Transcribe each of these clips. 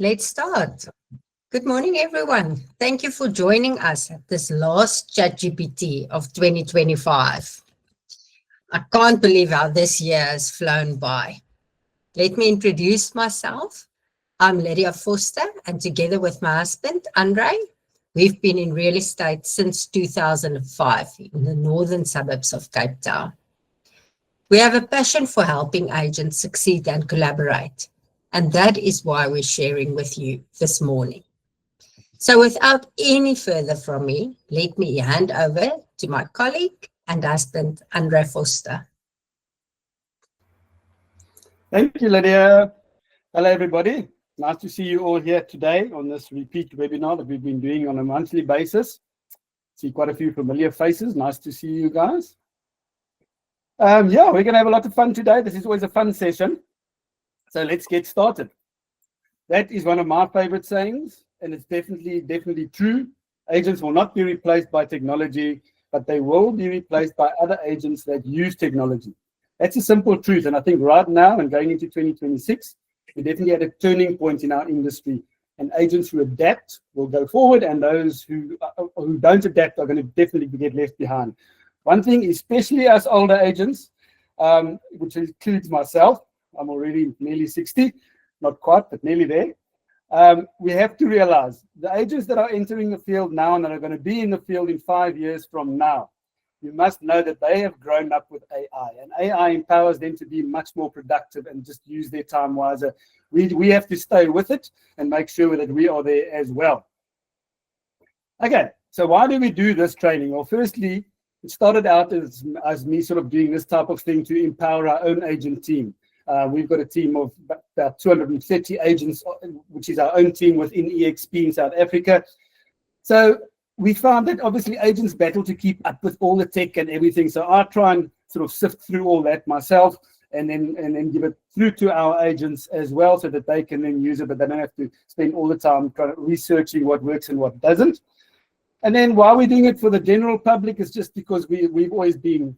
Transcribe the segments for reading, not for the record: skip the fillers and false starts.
Let's start. Good morning, everyone. Thank you for joining us at this last ChatGPT of 2025. I can't believe how this year has flown by. Let me introduce myself. I'm Lydia Foster, and together with my husband, Andre, we've been in real estate since 2005 in the northern suburbs of Cape Town. We have a passion for helping agents succeed and collaborate, and that is why we're sharing with you this morning. So without any further from me, let me hand over to my colleague and husband, Andre Foster. Thank you, Lydia. Hello, everybody. Nice to see you all here today on this repeat webinar that we've been doing on a monthly basis. See quite a few familiar faces. Nice to see you guys. We're going to have a lot of fun today. This is always a fun session. So let's get started. That is one of my favorite sayings, and it's definitely true. Agents will not be replaced by technology, but they will be replaced by other agents that use technology. That's a simple truth. And I think right now and going into 2026, we're definitely at a turning point in our industry. And agents who adapt will go forward, and those who don't adapt are going to definitely get left behind. One thing, especially us older agents, which includes myself, I'm already nearly 60, not quite, but nearly there. We have to realize the agents that are entering the field now and that are going to be in the field in 5 years from now, you must know that they have grown up with AI, and AI empowers them to be much more productive and just use their time wiser. We have to stay with it and make sure that we are there as well. Okay, so why do we do this training? Well, firstly, it started out as me sort of doing this type of thing to empower our own agent team. We've got a team of about 230 agents, which is our own team within EXP in South Africa. So we found that obviously agents battle to keep up with all the tech and everything. So I try and sort of sift through all that myself and then give it through to our agents as well so that they can then use it, but they don't have to spend all the time kind of researching what works and what doesn't. And then why we're doing it for the general public is just because we've always been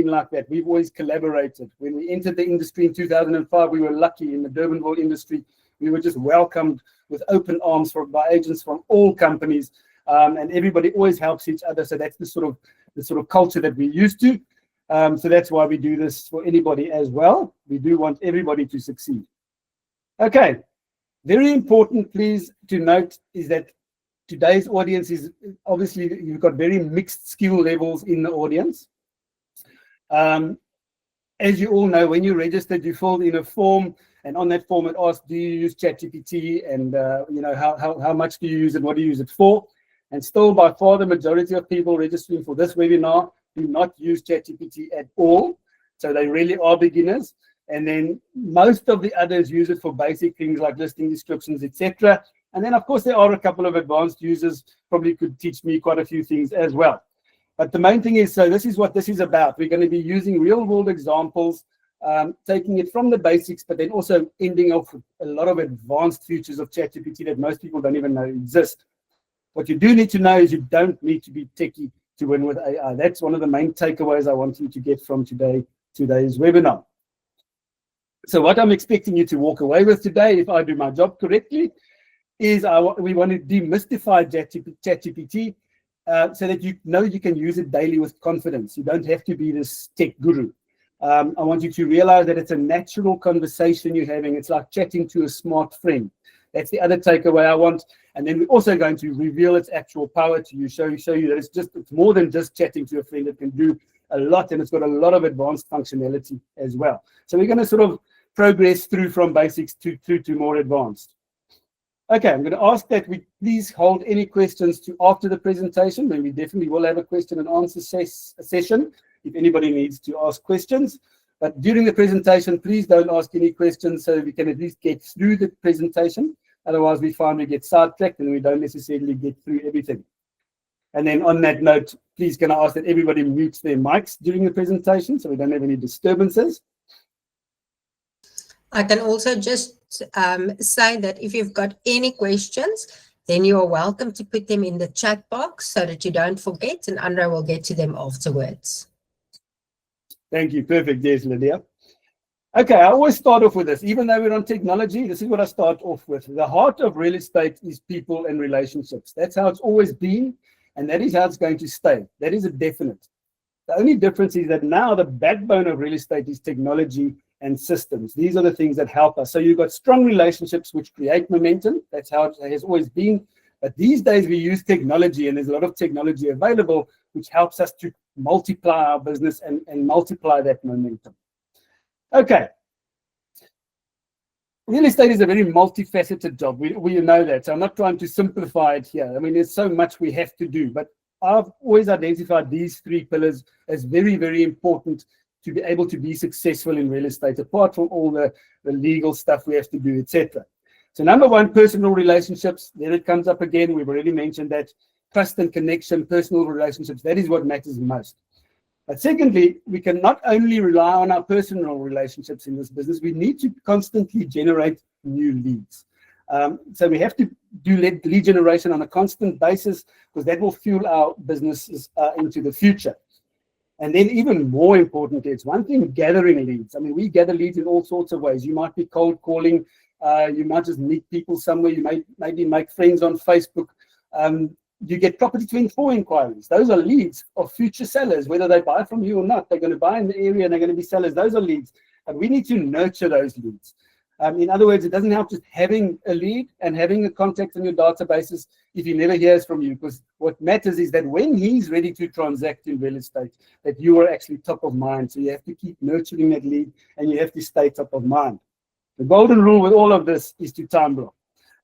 like that. We've always collaborated. When we entered the industry in 2005, we were lucky in the Durbanville industry. We were just welcomed with open arms by agents from all companies. And everybody always helps each other. So that's the sort of culture that we're used to. So that's why we do this for anybody as well. We do want everybody to succeed. Okay, very important, please, to note is that today's audience is obviously you've got very mixed skill levels in the audience. As you all know, when you registered, you filled in a form, and on that form it asks, do you use ChatGPT, and how much do you use it, what do you use it for? And still, by far, the majority of people registering for this webinar do not use ChatGPT at all. So they really are beginners. And then most of the others use it for basic things like listing descriptions, etc. And then, of course, there are a couple of advanced users probably could teach me quite a few things as well. But the main thing is, so this is what this is about. We're going to be using real-world examples, taking it from the basics, but then also ending off with a lot of advanced features of ChatGPT that most people don't even know exist. What you do need to know is you don't need to be techie to win with AI. That's one of the main takeaways I want you to get from today's webinar. So what I'm expecting you to walk away with today, if I do my job correctly, is we want to demystify ChatGPT so that you know you can use it daily with confidence. You don't have to be this tech guru. I want you to realize that it's a natural conversation you're having. It's like chatting to a smart friend. That's the other takeaway I want. And then we're also going to reveal its actual power to you, show you that it's more than just chatting to a friend. It can do a lot, and it's got a lot of advanced functionality as well. So we're going to sort of progress through from basics to more advanced. Okay, I'm going to ask that we please hold any questions to after the presentation, when we definitely will have a question and answer session if anybody needs to ask questions. But during the presentation, please don't ask any questions so that we can at least get through the presentation. Otherwise, we find we get sidetracked and we don't necessarily get through everything. And then on that note, please can I ask that everybody mutes their mics during the presentation so we don't have any disturbances. I can also just say that if you've got any questions, then you are welcome to put them in the chat box so that you don't forget, and Andre will get to them afterwards. Thank you. Perfect. Yes, Lydia. Okay, I always start off with this. Even though we're on technology, this is what I start off with. The heart of real estate is people and relationships. That's how it's always been, and that is how it's going to stay. That is a definite. The only difference is that now the backbone of real estate is technology and systems. These are the things that help us. So you've got strong relationships which create momentum. That's how it has always been. But these days we use technology, and there's a lot of technology available which helps us to multiply our business and multiply that momentum. Okay. Real estate is a very multifaceted job. We know that. So I'm not trying to simplify it here. I mean, there's so much we have to do, but I've always identified these three pillars as very, very important to be able to be successful in real estate, apart from all the legal stuff we have to do, etc. So number one, personal relationships. There it comes up again. We've already mentioned that. Trust and connection, personal relationships, that is what matters most. But secondly, we can not only rely on our personal relationships in this business, we need to constantly generate new leads. So we have to do lead generation on a constant basis, because that will fuel our businesses into the future. And then even more importantly, it's one thing gathering leads. I mean, we gather leads in all sorts of ways. You might be cold calling, you might just meet people somewhere, you might maybe make friends on Facebook. You get Property 24 inquiries. Those are leads of future sellers, whether they buy from you or not. They're going to buy in the area and they're going to be sellers. Those are leads. And we need to nurture those leads. In other words, it doesn't help just having a lead and having a contact on your databases if he never hears from you, because what matters is that when he's ready to transact in real estate, that you are actually top of mind. So you have to keep nurturing that lead and you have to stay top of mind. The golden rule with all of this is to time block.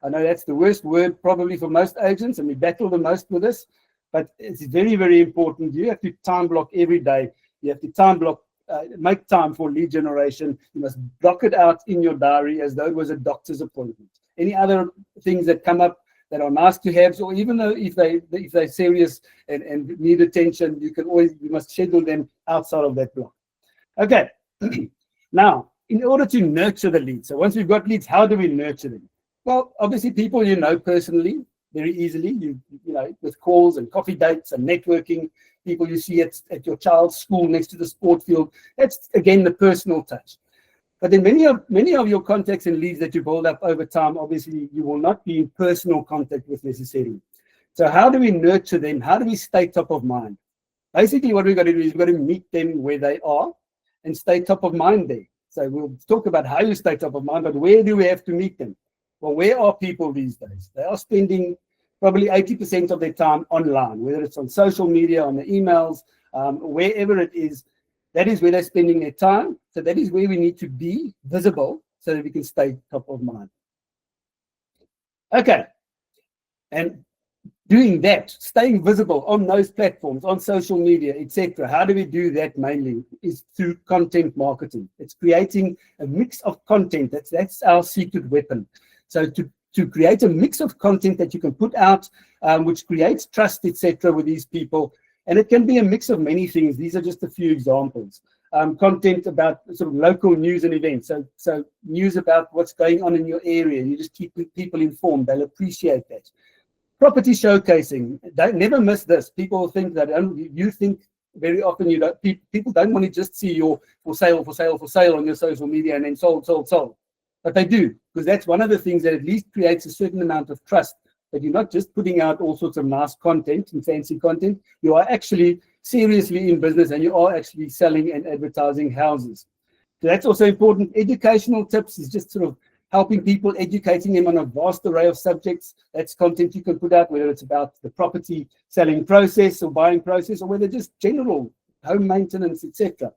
I know that's the worst word probably for most agents, and we battle the most with this, but it's very, very important. You have to time block every day. You have to time block, make time for lead generation. You must block it out in your diary as though it was a doctor's appointment. Any other things that come up that are nice to have, or even though if they're serious and need attention, you must schedule them outside of that block. Okay. Now, in order to nurture the leads, so once we've got leads, how do we nurture them? Well, obviously people you know personally very easily, you know, with calls and coffee dates and networking, people you see at your child's school next to the sport field. That's again the personal touch. But then many of your contacts and leads that you build up over time, obviously you will not be in personal contact with necessarily. So how do we nurture them? How do we stay top of mind? Basically what we've got to do is we've got to meet them where they are and stay top of mind there. So we'll talk about how you stay top of mind, but where do we have to meet them? Well, where are people these days? They are spending probably 80% of their time online, whether it's on social media, on the emails, wherever it is. That is where they're spending their time. So that is where we need to be visible so that we can stay top of mind. Okay. And doing that, staying visible on those platforms, on social media, etc. How do we do that mainly? Is through content marketing. It's creating a mix of content. That's our secret weapon. So to create a mix of content that you can put out, which creates trust, etc. with these people. And it can be a mix of many things. These are just a few examples. Content about sort of local news and events. So news about what's going on in your area. You just keep people informed. They'll appreciate that. Property showcasing. Never miss this. People think that you think very often people don't want to just see your for sale on your social media and then sold. But they do, because that's one of the things that at least creates a certain amount of trust, that you're not just putting out all sorts of nice content and fancy content. You are actually seriously in business and you are actually selling and advertising houses. So that's also important. Educational tips is just sort of helping people, educating them on a vast array of subjects. That's content you can put out, whether it's about the property selling process or buying process, or whether just general home maintenance, etc.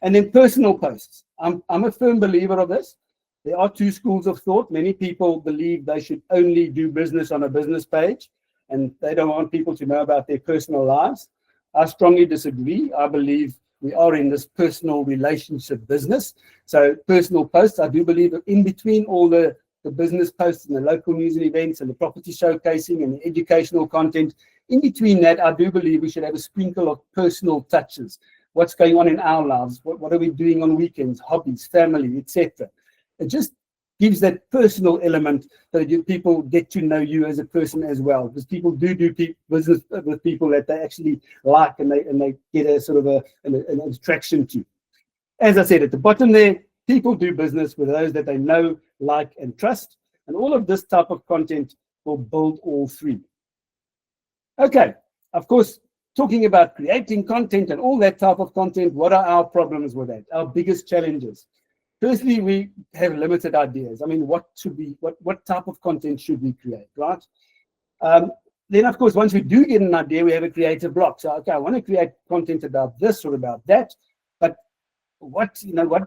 And then personal posts. I'm a firm believer of this. There are two schools of thought. Many people believe they should only do business on a business page, and they don't want people to know about their personal lives. I strongly disagree. I believe we are in this personal relationship business. So personal posts, I do believe that in between all the business posts and the local news and events and the property showcasing and the educational content, in between that, I do believe we should have a sprinkle of personal touches. What's going on in our lives? What are we doing on weekends, hobbies, family, etc. It just gives that personal element so that people get to know you as a person as well, because people do business with people that they actually like and they get a sort of an attraction to. As I said at the bottom there, people do business with those that they know, like, and trust. And all of this type of content will build all three. Okay, of course, talking about creating content and all that type of content, what are our problems with that? Our biggest challenges. Firstly, we have limited ideas. I mean, what type of content should we create, right? Then, of course, once we do get an idea, we have a creative block. So, okay, I want to create content about this or about that, but what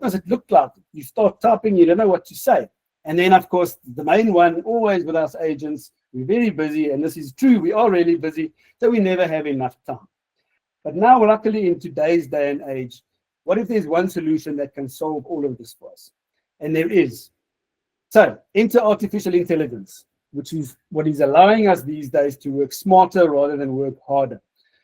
does it look like? You start typing, you don't know what to say. And then, of course, the main one, always with us agents, we're very busy, and this is true, we are really busy, so we never have enough time. But now, luckily, in today's day and age, what if there's one solution that can solve all of this for us? And there is. So, enter artificial intelligence, which is what is allowing us these days to work smarter rather than work harder.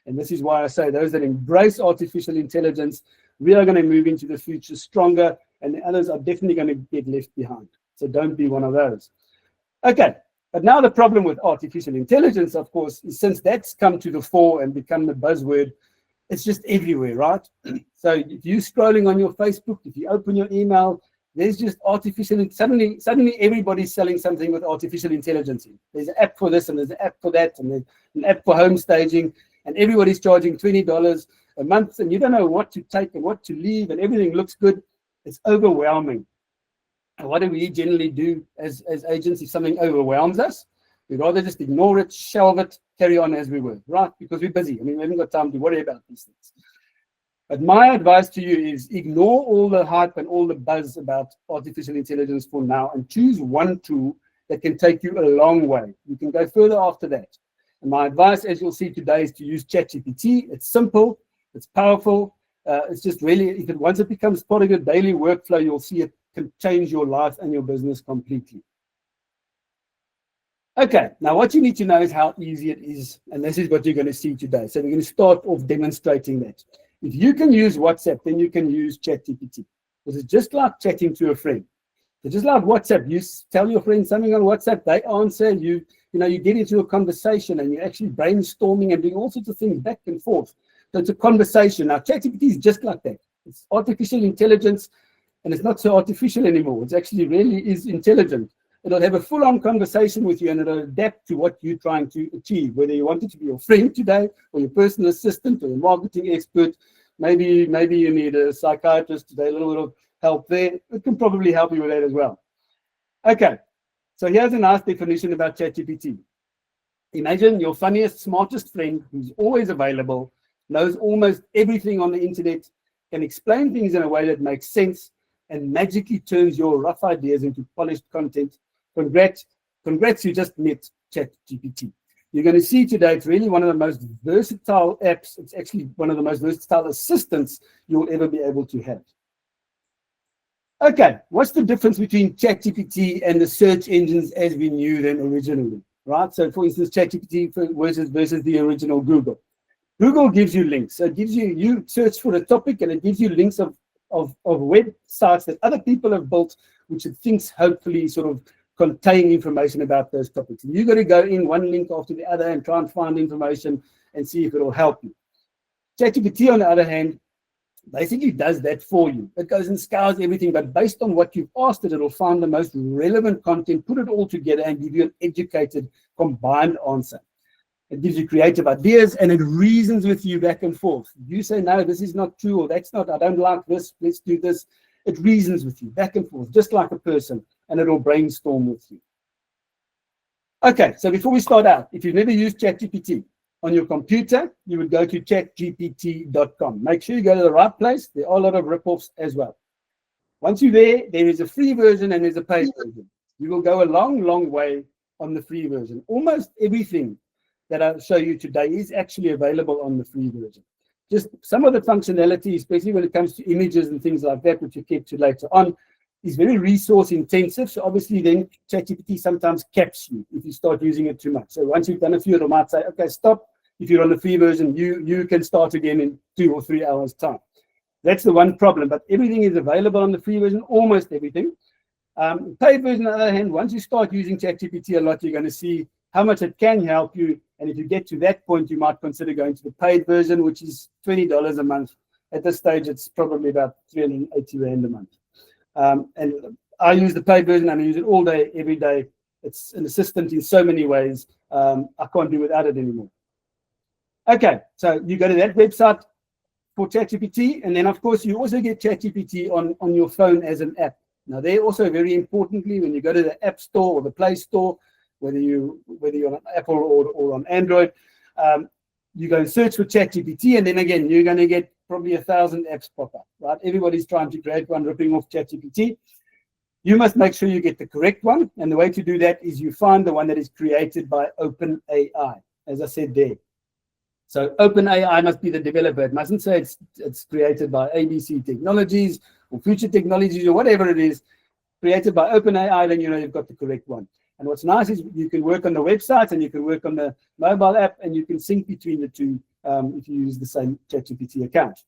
And this is why I say those that embrace artificial intelligence, we are going to move into the future stronger, and the others are definitely going to get left behind. So don't be one of those. Okay, but now the problem with artificial intelligence, of course, is since that's come to the fore and become the buzzword, it's just everywhere, right? So if you're scrolling on your Facebook, if you open your email, there's just artificial, suddenly everybody's selling something with artificial intelligence in. There's an app for this, and there's an app for that, and there's an app for home staging, and everybody's charging $20 a month, and you don't know what to take and what to leave, and everything looks good. It's overwhelming. And what do we generally do as agents if something overwhelms us? We'd rather just ignore it, shelve it, carry on as we were, right? Because we're busy. I mean, we haven't got time to worry about these things. But my advice to you is ignore all the hype and all the buzz about artificial intelligence for now, and choose one tool that can take you a long way. You can go further after that. And my advice, as you'll see today, is to use ChatGPT. It's simple, it's powerful. It's just really, once it becomes part of your daily workflow, you'll see it can change your life and your business completely. Okay, now what you need to know is how easy it is, and this is what you're going to see today. So we're going to start off demonstrating that. If you can use WhatsApp, then you can use ChatGPT, because it's just like chatting to a friend. It's just like WhatsApp. You tell your friend something on WhatsApp, they answer, you get into a conversation, and you're actually brainstorming and doing all sorts of things back and forth. So it's a conversation. Now, ChatGPT is just like that. It's artificial intelligence, and it's not so artificial anymore. It's actually really is intelligent. It'll have a full-on conversation with you, and it'll adapt to what you're trying to achieve, whether you want it to be your friend today, or your personal assistant, or your marketing expert. Maybe you need a psychiatrist today, a little bit of help there. It can probably help you with that as well. Okay, so here's a nice definition about ChatGPT. Imagine your funniest, smartest friend who's always available, knows almost everything on the internet, can explain things in a way that makes sense, and magically turns your rough ideas into polished content. Congrats, you just met ChatGPT. You're going to see today it's really one of the most versatile apps. It's actually one of the most versatile assistants you'll ever be able to have. Okay, what's the difference between ChatGPT and the search engines as we knew them originally, right? So for instance, ChatGPT versus the original Google. Google gives you links. So it gives you search for a topic, and it gives you links of websites that other people have built, which it thinks hopefully sort of contain information about those topics. And you've got to go in one link after the other and try and find information and see if it will help you. ChatGPT, on the other hand, basically does that for you. It goes and scours everything, but based on what you've asked it, it'll find the most relevant content, put it all together, and give you an educated, combined answer. It gives you creative ideas, and it reasons with you back and forth. You say, no, this is not true, or that's not, I don't like this, let's do this. It reasons with you back and forth, just like a person, and it'll brainstorm with you. Okay, so before we start out, if you've never used ChatGPT on your computer, you would go to chatgpt.com. Make sure you go to the right place. There are a lot of ripoffs as well. Once you're there, there is a free version and there's a paid version. You will go a long, long way on the free version. Almost everything that I'll show you today is actually available on the free version. Just some of the functionality, especially when it comes to images and things like that, which you get to later on, is very resource intensive. So obviously then ChatGPT sometimes caps you if you start using it too much. So once you've done a few, it might say, okay, stop. If you're on the free version, you can start again in 2 or 3 hours time. That's the one problem, but everything is available on the free version, almost everything. Paid version, on the other hand, once you start using ChatGPT a lot, you're going to see how much it can help you. And if you get to that point, you might consider going to the paid version, which is $20 a month. At this stage, it's probably about 380 Rand a month. And I use the paid version and I use it all day, every day. It's an assistant in so many ways. I can't do without it anymore. Okay, so you go to that website for ChatGPT, and then of course you also get ChatGPT on your phone as an app. Now, there also very importantly, when you go to the App Store or the Play Store, whether you're on Apple or on Android, you go and search for ChatGPT, and then again you're going to get probably 1,000 apps pop up. Right? Everybody's trying to create one, ripping off ChatGPT. You must make sure you get the correct one, and the way to do that is you find the one that is created by OpenAI, as I said there. So OpenAI must be the developer. It mustn't say it's created by ABC Technologies or Future Technologies or whatever it is. Created by OpenAI, then you know you've got the correct one. And what's nice is you can work on the website and you can work on the mobile app, and you can sync between the two if you use the same ChatGPT account.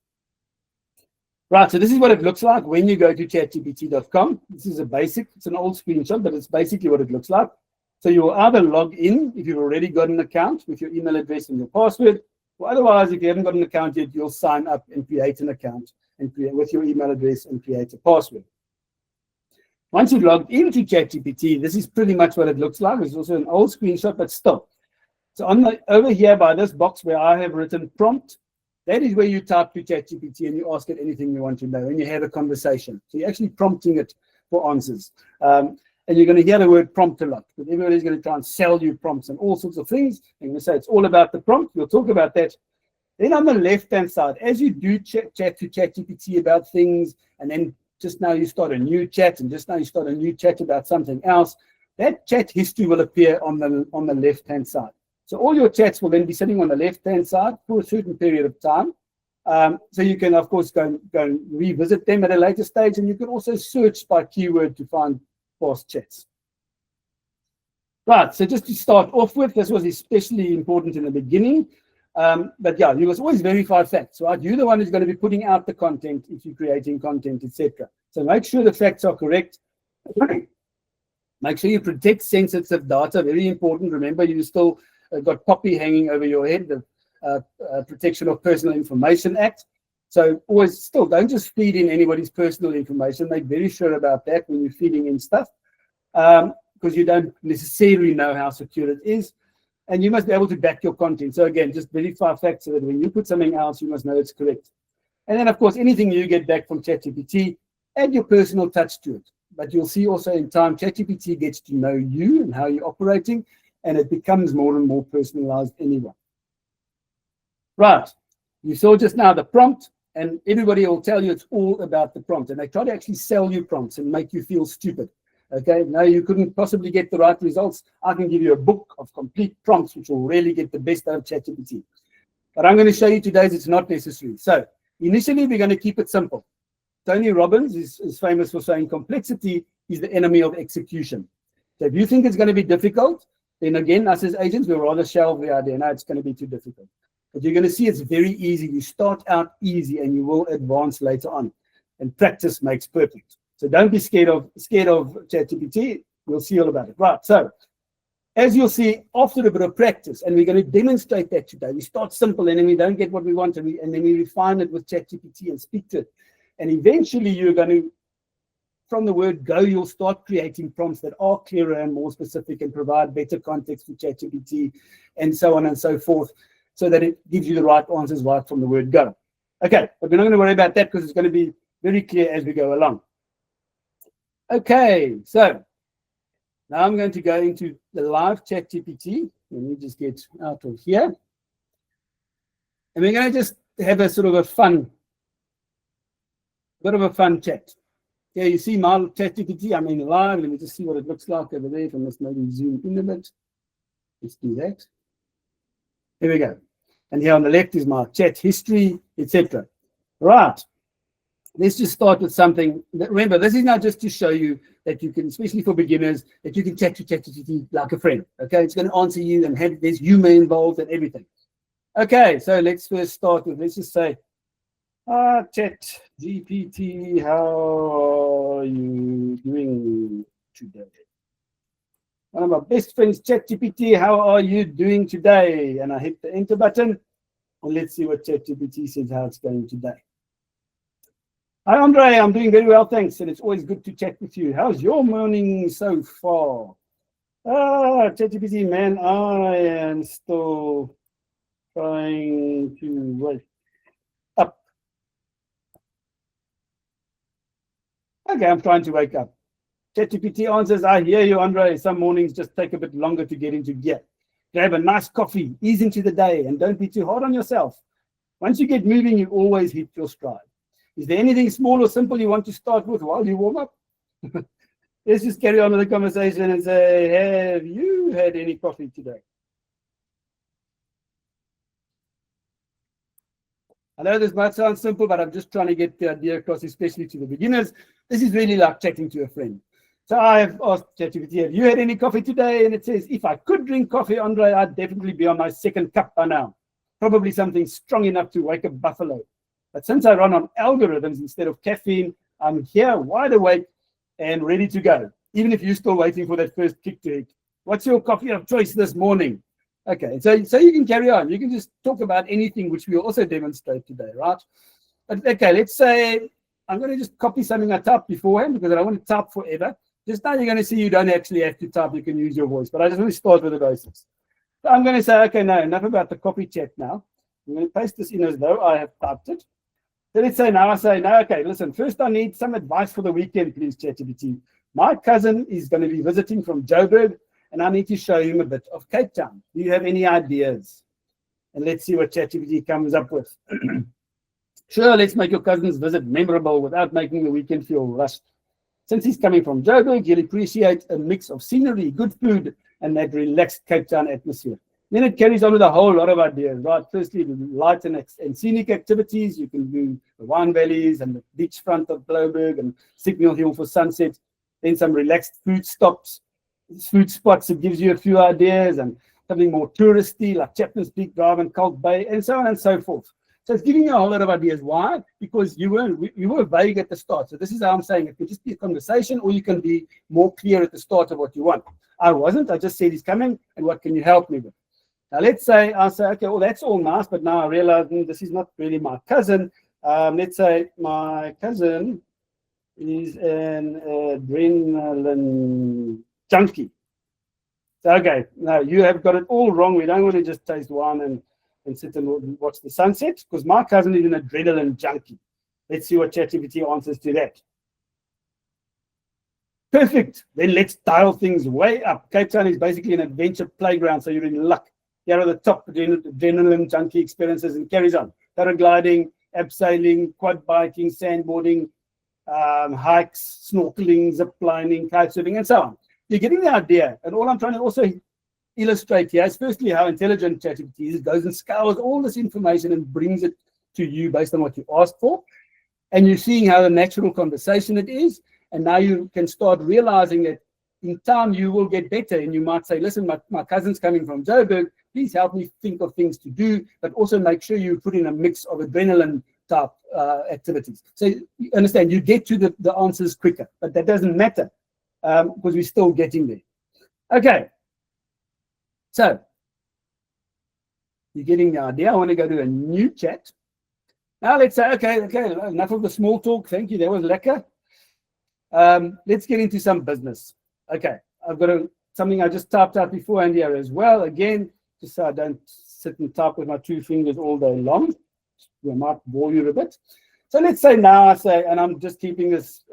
Right, so this is what it looks like when you go to chatgpt.com. This is it's an old screenshot, but it's basically what it looks like. So you will either log in if you've already got an account with your email address and your password, or otherwise, if you haven't got an account yet, you'll sign up and create an account and with your email address and create a password. Once you've logged into ChatGPT, this is pretty much what it looks like. It's also an old screenshot, but still. So over here by this box where I have written prompt, that is where you type to ChatGPT and you ask it anything you want to know, and you have a conversation. So you're actually prompting it for answers. And you're going to hear the word prompt a lot, because everybody's going to try and sell you prompts and all sorts of things. They're going to say it's all about the prompt. We'll talk about that. Then on the left-hand side, as you do chat to ChatGPT about things, and then just now you start a new chat, and just now you start a new chat about something else, that chat history will appear on the left-hand side. So all your chats will then be sitting on the left-hand side for a certain period of time. So you can, of course, go and revisit them at a later stage, and you can also search by keyword to find past chats. Right, so just to start off with, this was especially important in the beginning. But yeah, you must always verify facts, right? You're the one who's going to be putting out the content if you're creating content, etc. So make sure the facts are correct. Make sure you protect sensitive data, very important. Remember, you still got copy hanging over your head, the Protection of Personal Information Act. So always still don't just feed in anybody's personal information. Make very sure about that when you're feeding in stuff, because you don't necessarily know how secure it is. And you must be able to back your content. So again, just verify facts so that when you put something else, you must know it's correct. And then, of course, anything you get back from ChatGPT, add your personal touch to it. But you'll see also in time, ChatGPT gets to know you and how you're operating, and it becomes more and more personalized anyway. Right. You saw just now the prompt, and everybody will tell you it's all about the prompt. And they try to actually sell you prompts and make you feel stupid. Okay, no, you couldn't possibly get the right results. I can give you a book of complete prompts which will really get the best out of ChatGPT. But I'm going to show you today it's not necessary. So initially, we're going to keep it simple. Tony Robbins is famous for saying complexity is the enemy of execution. So if you think it's going to be difficult, then again, us as agents, we'll rather shelve the idea. No, it's going to be too difficult. But you're going to see it's very easy. You start out easy and you will advance later on. And practice makes perfect. So don't be scared of ChatGPT. We'll see all about it. Right. So as you'll see, after a bit of practice, and we're going to demonstrate that today. We start simple, and then we don't get what we want, and then we refine it with ChatGPT and speak to it. And eventually you're going to, from the word go, you'll start creating prompts that are clearer and more specific and provide better context to ChatGPT and so on and so forth, so that it gives you the right answers right from the word go. Okay, but we're not going to worry about that because it's going to be very clear as we go along. Okay, so now I'm going to go into the live ChatGPT. Let me just get out of here. And we're going to just have a sort of a bit of a fun chat. Yeah, you see my ChatGPT, I'm in live. Let me just see what it looks like over there. If I must maybe zoom in a bit. Let's do that. Here we go. And here on the left is my chat history, etc. Right. Let's just start with something. Remember, this is not just to show you that you can, especially for beginners, that you can chat to ChatGPT like a friend. Okay, it's going to answer you and there's humor involved and everything. Okay, so let's first start with, let's just say, ChatGPT, how are you doing today? One of my best friends, ChatGPT, how are you doing today? And I hit the enter button, and let's see what ChatGPT says how it's going today. Hi, Andre. I'm doing very well, thanks. And it's always good to chat with you. How's your morning so far? ChatGPT, man, I am still trying to wake up. Okay, I'm trying to wake up. ChatGPT answers, I hear you, Andre. Some mornings just take a bit longer to get into gear. Grab a nice coffee, ease into the day, and don't be too hard on yourself. Once you get moving, you always hit your stride. Is there anything small or simple you want to start with while you warm up? Let's just carry on with the conversation and say, have you had any coffee today? I know this might sound simple, but I'm just trying to get the idea across, especially to the beginners. This is really like chatting to a friend. So I've asked ChatGPT, have you had any coffee today? And it says, if I could drink coffee, Andre, I'd definitely be on my second cup by now. Probably something strong enough to wake a buffalo. But since I run on algorithms instead of caffeine, I'm here wide awake and ready to go, even if you're still waiting for that first kick to hit. What's your coffee of choice this morning? Okay, so you can carry on. You can just talk about anything, which we'll also demonstrate today, right? But okay, let's say I'm going to just copy something I typed beforehand because I don't want to type forever. Just now you're going to see you don't actually have to type. You can use your voice. But I just want to start with the basics. So I'm going to say, okay, no, enough about the copy chat now. I'm going to paste this in as though I have typed it. So let's say now I say, no, okay, listen, first I need some advice for the weekend, please, ChatGPT. My cousin is going to be visiting from Joburg, and I need to show him a bit of Cape Town. Do you have any ideas? And let's see what ChatGPT comes up with. Sure, let's make your cousin's visit memorable without making the weekend feel rushed. Since he's coming from Joburg, he'll appreciate a mix of scenery, good food, and that relaxed Cape Town atmosphere. Then it carries on with a whole lot of ideas, right? Firstly, the light and scenic activities. You can do the wine valleys and the beachfront of Joburg and Signal Hill for sunset. Then some relaxed food spots. It gives you a few ideas, and something more touristy like Chapman's Peak Drive and Kalk Bay, and so on and so forth. So it's giving you a whole lot of ideas. Why? Because you were vague at the start. So this is how I'm saying it can just be a conversation, or you can be more clear at the start of what you want. I wasn't. I just said he's coming, and what can you help me with? Now, let's say I say, okay, well, that's all nice, but now I realize this is not really my cousin. Let's say my cousin is an adrenaline junkie. So, okay, now you have got it all wrong. We don't want to just taste wine and sit and watch the sunset, because my cousin is an adrenaline junkie. Let's see what ChatGPT answers to that. Perfect. Then let's dial things way up. Cape Town is basically an adventure playground, so you're in luck. Here are the top adrenaline junkie experiences, and carries on. Paragliding, abseiling, quad biking, sandboarding, hikes, snorkeling, zip lining, kite surfing, and so on. You're getting the idea. And all I'm trying to also illustrate here is firstly how intelligent ChatGPT is. It goes and scours all this information and brings it to you based on what you asked for. And you're seeing how the natural conversation it is. And now you can start realizing that in time you will get better. And you might say, listen, my cousin's coming from Joburg. Please help me think of things to do, but also make sure you put in a mix of adrenaline type activities. So you understand, you get to the answers quicker, but that doesn't matter because we're still getting there. Okay. So you're getting the idea. I want to go to a new chat. Now let's say, okay, enough of the small talk. Thank you. That was lekker. Let's get into some business. Okay. I've got something I just typed out beforehand here as well. Again, just so I don't sit and type with my two fingers all day long. I might bore you a bit. So let's say now I say, and I'm just keeping this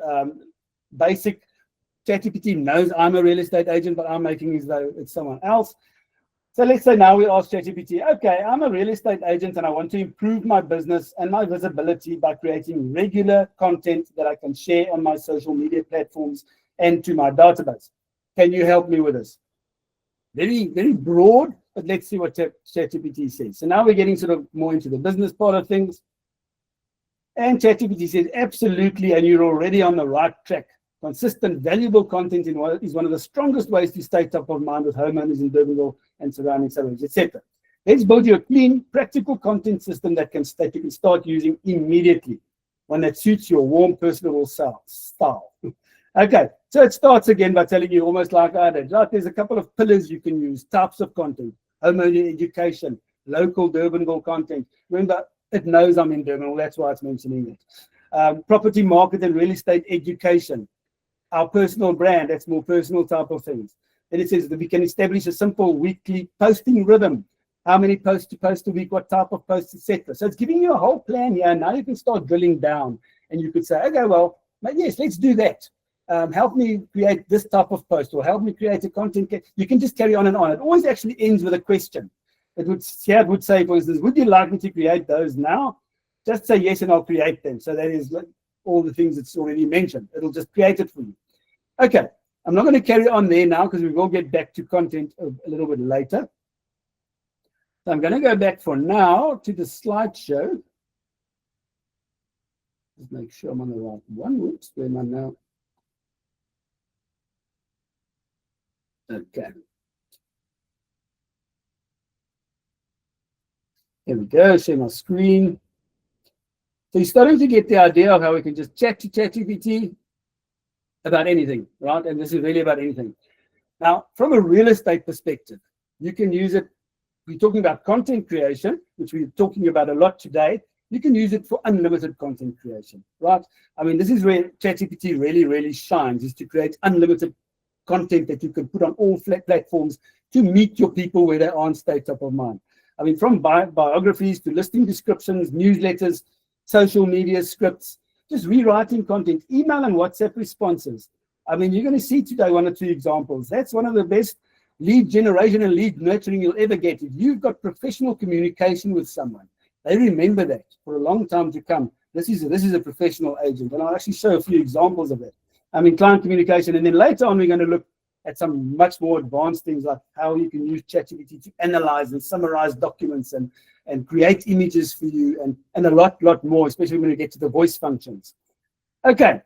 basic. ChatGPT knows I'm a real estate agent, but I'm making as though it's someone else. So let's say now we ask ChatGPT, okay, I'm a real estate agent and I want to improve my business and my visibility by creating regular content that I can share on my social media platforms and to my database. Can you help me with this? Very, very broad, but let's see what ChatGPT says. So now we're getting sort of more into the business part of things. And ChatGPT says, absolutely, and you're already on the right track. Consistent, valuable content is one of the strongest ways to stay top of mind with homeowners in Durbanville and surrounding suburbs, etc. Let's build you a clean, practical content system that you can start using immediately, one that suits your warm, personable style. Okay, so it starts again by telling you, almost like I did, right? There's a couple of pillars you can use, types of content, homeowner education, local Durbanville content. Remember, it knows I'm in Durbanville, that's why it's mentioning it. property market and real estate education, our personal brand, that's more personal type of things. Then it says that we can establish a simple weekly posting rhythm, how many posts to post a week, what type of posts, etc. So it's giving you a whole plan here. Now you can start drilling down and you could say, okay, well, yes, let's do that. Help me create this type of post, or help me create a content. You can just carry on and on. It always actually ends with a question. It would say, for instance, would you like me to create those now? Just say yes and I'll create them. So that is like all the things it's already mentioned. It'll just create it for you. Okay, I'm not going to carry on there now because we will get back to content a little bit later. So I'm going to go back for now to the slideshow. Just make sure I'm on the right one. Whoops, where am I now? Okay. Here we go, share my screen. So you're starting to get the idea of how we can just chat to ChatGPT about anything, right? And this is really about anything. Now, from a real estate perspective, you can use it. We're talking about content creation, which we're talking about a lot today. You can use it for unlimited content creation, right? I mean, this is where ChatGPT really, really shines, is to create unlimited content that you can put on all platforms to meet your people where they are and stay top of mind. I mean, from biographies to listing descriptions, newsletters, social media scripts, just rewriting content, email and WhatsApp responses. I mean, you're going to see today 1 or 2 examples. That's one of the best lead generation and lead nurturing you'll ever get. If you've got professional communication with someone, they remember that for a long time to come. This is a professional agent, and I'll actually show a few examples of that. I mean, client communication, and then later on we're going to look at some much more advanced things like how you can use ChatGPT to analyze and summarize documents and create images for you, and a lot more, especially when we get to the voice functions. Okay,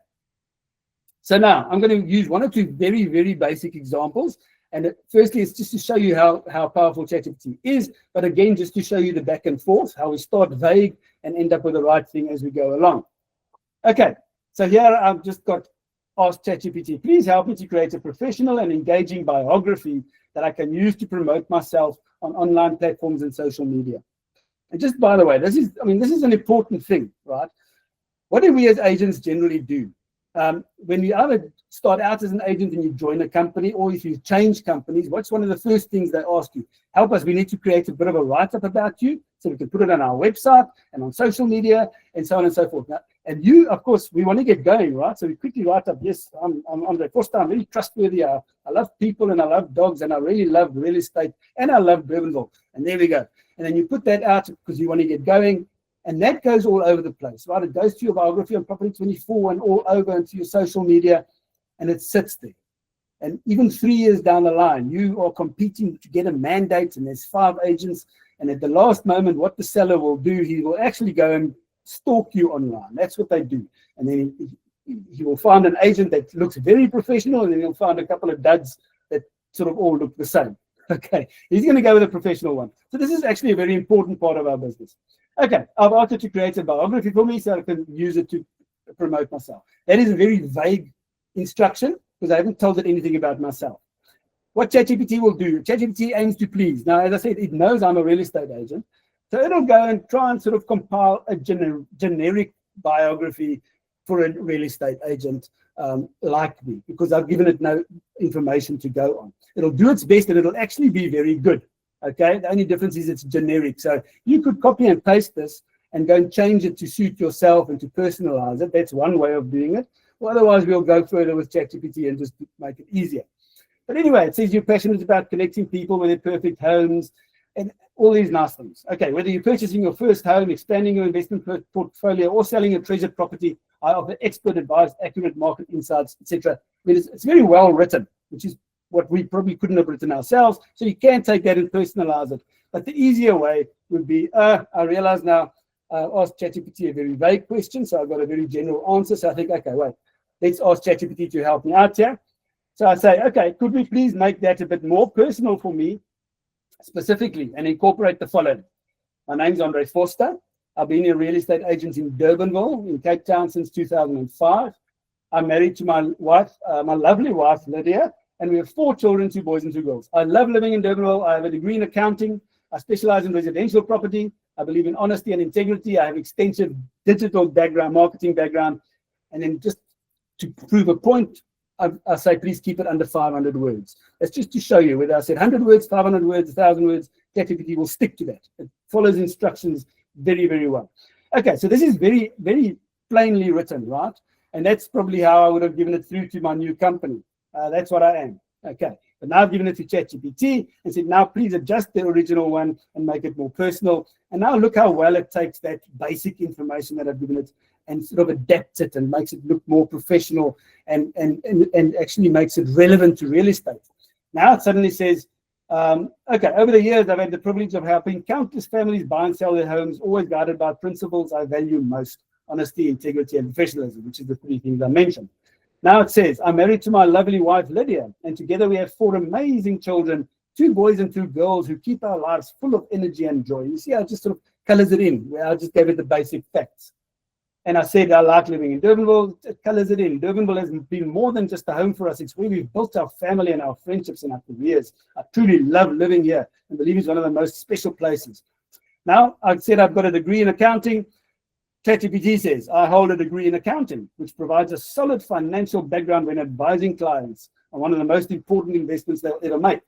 so now I'm going to use 1 or 2 very, very basic examples. And firstly, it's just to show you how powerful ChatGPT is, but again, just to show you the back and forth, how we start vague and end up with the right thing as we go along. Okay, so here I've just got asked ChatGPT, please help me to create a professional and engaging biography that I can use to promote myself on online platforms and social media. And just by the way, this is an important thing, right? What do we as agents generally do? When you either start out as an agent and you join a company, or if you change companies, what's one of the first things they ask you? Help us, we need to create a bit of a write-up about you so we can put it on our website and on social media and so on and so forth. Now, and you, of course, we want to get going, right? So we quickly write up, yes, I'm Andre Costa, I'm really trustworthy. I love people and I love dogs and I really love real estate and I love Durbanville. And there we go. And then you put that out because you want to get going. And that goes all over the place, right? It goes to your biography on Property 24 and all over into your social media, and it sits there. And even 3 years down the line, you are competing to get a mandate, and there's 5 agents. And at the last moment, what the seller will do, he will actually go and stalk you online. That's what they do. And then he will find an agent that looks very professional, and then he'll find a couple of duds that sort of all look the same. Okay, he's going to go with a professional one. So this is actually a very important part of our business. Okay, I've asked it to create a biography for me so I can use it to promote myself. That is a very vague instruction because I haven't told it anything about myself. What ChatGPT will do, ChatGPT aims to please. Now, as I said, it knows I'm a real estate agent. So it'll go and try and sort of compile a generic biography for a real estate agent like me, because I've given it no information to go on. It'll do its best and it'll actually be very good. Okay, the only difference is it's generic. So you could copy and paste this and go and change it to suit yourself and to personalize it. That's one way of doing it. Well, otherwise, we'll go further with ChatGPT and just make it easier. But anyway, it says you're passionate about connecting people with their perfect homes and all these nice things. Okay, whether you're purchasing your first home, expanding your investment portfolio, or selling a treasured property, I offer expert advice, accurate market insights, etc. I mean, it's very well written, which is what we probably couldn't have written ourselves. So you can take that and personalize it. But the easier way would be, I realize now, I asked ChatGPT a very vague question, so I've got a very general answer. So I think, okay, wait, let's ask ChatGPT to help me out here. So I say, okay, could we please make that a bit more personal for me, specifically, and incorporate the following. My name's Andre Forster. I've been a real estate agent in Durbanville, in Cape Town, since 2005. I'm married to my wife, my lovely wife, Lydia, and we have 4 children, 2 boys and 2 girls. I love living in Durbanville. I have a degree in accounting. I specialize in residential property. I believe in honesty and integrity. I have extensive digital background, marketing background. And then just to prove a point, I say, please keep it under 500 words. That's just to show you whether I said 100 words, 500 words, 1,000 words, ChatGPT will stick to that. It follows instructions very, very well. Okay, so this is very, very plainly written, right? And that's probably how I would have given it through to my new company. That's what I am. Okay, but now I've given it to ChatGPT and said, now please adjust the original one and make it more personal. And now look how well it takes that basic information that I've given it and sort of adapts it and makes it look more professional and actually makes it relevant to real estate. Now it suddenly says, okay, over the years, I've had the privilege of helping countless families buy and sell their homes, always guided by principles I value most: honesty, integrity, and professionalism, which is the three things I mentioned. Now it says, I'm married to my lovely wife, Lydia, and together we have 4 amazing children, 2 boys and 2 girls who keep our lives full of energy and joy. You see, I just sort of colors it in, where I just gave it the basic facts. And I said, I like living in Durbanville. It colors it in. Durbanville has been more than just a home for us. It's where we've built our family and our friendships and our careers. I truly love living here and believe it's one of the most special places. Now, I said I've got a degree in accounting. ChatGPT says, I hold a degree in accounting, which provides a solid financial background when advising clients on one of the most important investments they'll ever make.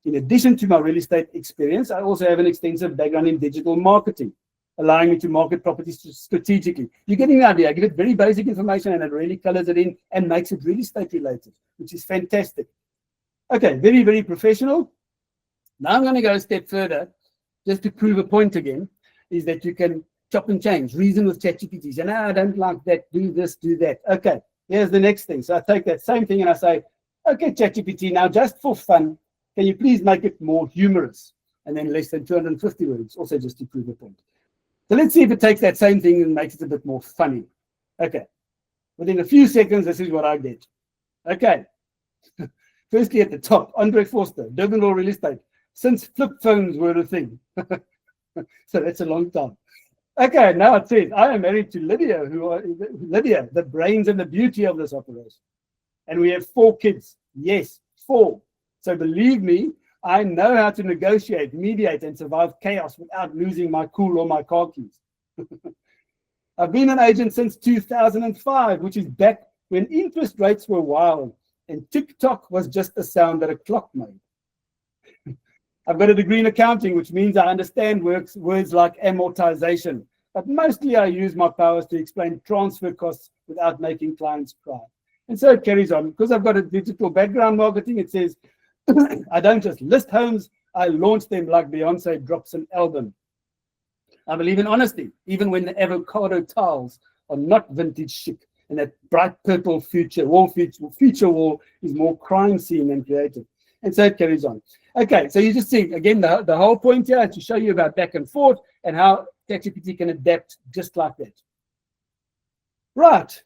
In addition to my real estate experience, I also have an extensive background in digital marketing, allowing me to market properties strategically. You're getting the idea. I give it very basic information and it really colors it in and makes it real estate related, which is fantastic. Okay, very, very professional. Now I'm going to go a step further, just to prove a point again, is that you can chop and change, reason with ChatGPT. And I don't like that, do this, do that. Okay, here's the next thing. So I take that same thing and I say, okay, ChatGPT, now just for fun, can you please make it more humorous? And then less than 250 words, also just to prove a point. So let's see if it takes that same thing and makes it a bit more funny. Okay. Within a few seconds, this is what I get. Okay. Firstly, at the top, Andre Forster, Durbanville Real Estate, since flip phones were a thing. So that's a long time. Okay, now it says, I am married to Lydia, Lydia, the brains and the beauty of this operation. And we have 4 kids. Yes, 4. So believe me, I know how to negotiate, mediate, and survive chaos without losing my cool or my car keys. I've been an agent since 2005, which is back when interest rates were wild and TikTok was just a sound that a clock made. I've got a degree in accounting, which means I understand words like amortization, but mostly I use my powers to explain transfer costs without making clients cry. And so it carries on. Because I've got a digital background marketing, it says, I don't just list homes, I launch them like Beyonce drops an album. I believe in honesty, even when the avocado tiles are not vintage chic, and that bright purple feature wall is more crime scene than creative. And so it carries on. Okay, so you just see, again, the whole point here is to show you about back and forth and how ChatGPT can adapt just like that. Right.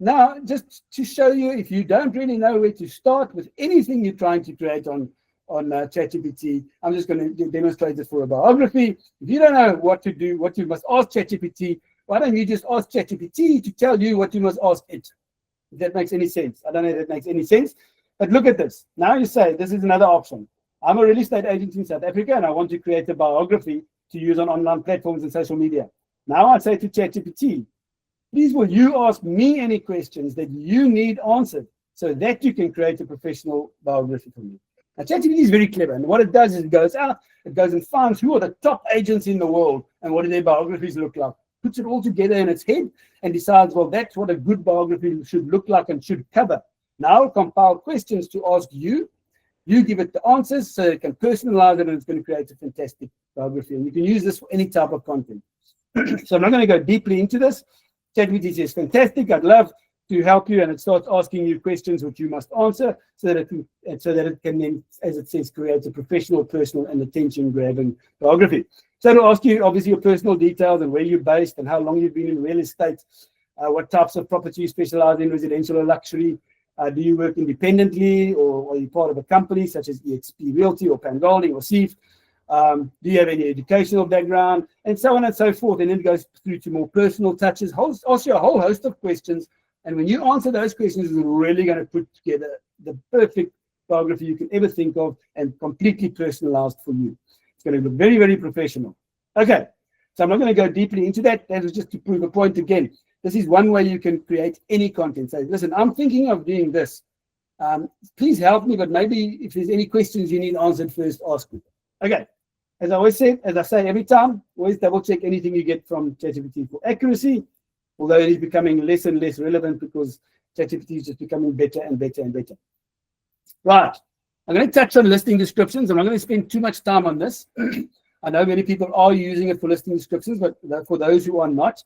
Now, just to show you, if you don't really know where to start with anything you're trying to create on ChatGPT, I'm just going to demonstrate it for a biography. If you don't know what to do, what you must ask ChatGPT, why don't you just ask ChatGPT to tell you what you must ask it? If that makes any sense. I don't know if that makes any sense, but look at this. Now you say, this is another option. I'm a real estate agent in South Africa, and I want to create a biography to use on online platforms and social media. Now I say to ChatGPT, please will you ask me any questions that you need answered so that you can create a professional biography for me. Now, ChatGPT is very clever, and what it does is it goes out, it goes and finds who are the top agents in the world and what do their biographies look like, puts it all together in its head and decides, well, that's what a good biography should look like and should cover. Now compile questions to ask you. You give it the answers so it can personalize it, and it's going to create a fantastic biography. And you can use this for any type of content. So I'm not going to go deeply into this. ChatGPT says, fantastic, I'd love to help you, and it starts asking you questions which you must answer so that it can then, as it says, create a professional, personal, and attention-grabbing biography. So it'll ask you, obviously, your personal details and where you're based and how long you've been in real estate, what types of property you specialize in, residential or luxury. Do you work independently, or are you part of a company such as EXP Realty or Pangolding or SEEF? Do you have any educational background, and so on and so forth. And then it goes through to more personal touches, asks you a whole host of questions. And when you answer those questions, it's really going to put together the perfect biography you can ever think of and completely personalized for you. It's going to look very, very professional. Okay, So I'm not going to go deeply into that. That was just to prove a point again. This is one way you can create any content. Say, listen, I'm thinking of doing this. Please help me, but maybe if there's any questions you need answered first, ask me. Okay. As I always say, as I say every time, always double check anything you get from ChatGPT for accuracy, although it is becoming less and less relevant because ChatGPT is just becoming better and better and better. Right. I'm going to touch on listing descriptions. I'm not going to spend too much time on this. I know many people are using it for listing descriptions, but for those who are not,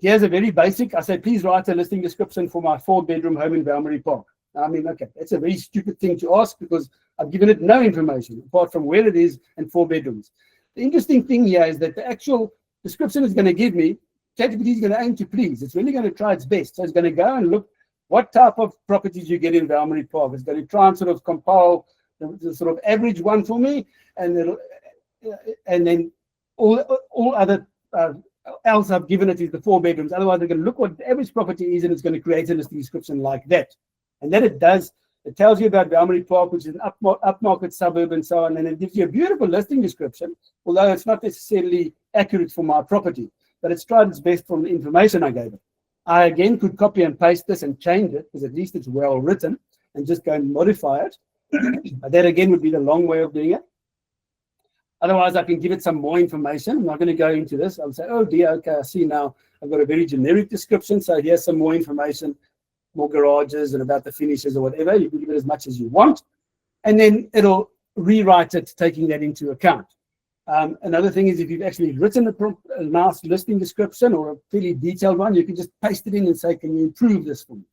here's a very basic. I say, please write a listing description for my 4-bedroom home in Valmarie Park. I mean, okay, that's a very stupid thing to ask because I've given it no information apart from where it is and 4 bedrooms. The interesting thing here is that the actual description is going to give me, ChatGPT is going to aim to please. It's really going to try its best. So it's going to go and look what type of properties you get in Valmarie Park. It's going to try and sort of compile the sort of average one for me, and then all other else I've given it is the 4 bedrooms. Otherwise, they're going to look what the average property is, and it's going to create a listing description like that. And then it does. It tells you about Valmarie Park, which is an upmarket suburb and so on, and it gives you a beautiful listing description, although it's not necessarily accurate for my property, but it's tried its best from the information I gave it. I, again, could copy and paste this and change it, because at least it's well written, and just go and modify it. That, again, would be the long way of doing it. Otherwise, I can give it some more information. I'm not going to go into this. I'll say, oh, dear, okay, I see now I've got a very generic description, so here's some more information, more garages and about the finishes or whatever. You can give it as much as you want, and then it'll rewrite it, taking that into account. Another thing is, if you've actually written a nice listing description or a fairly detailed one, you can just paste it in and say, can you improve this for me?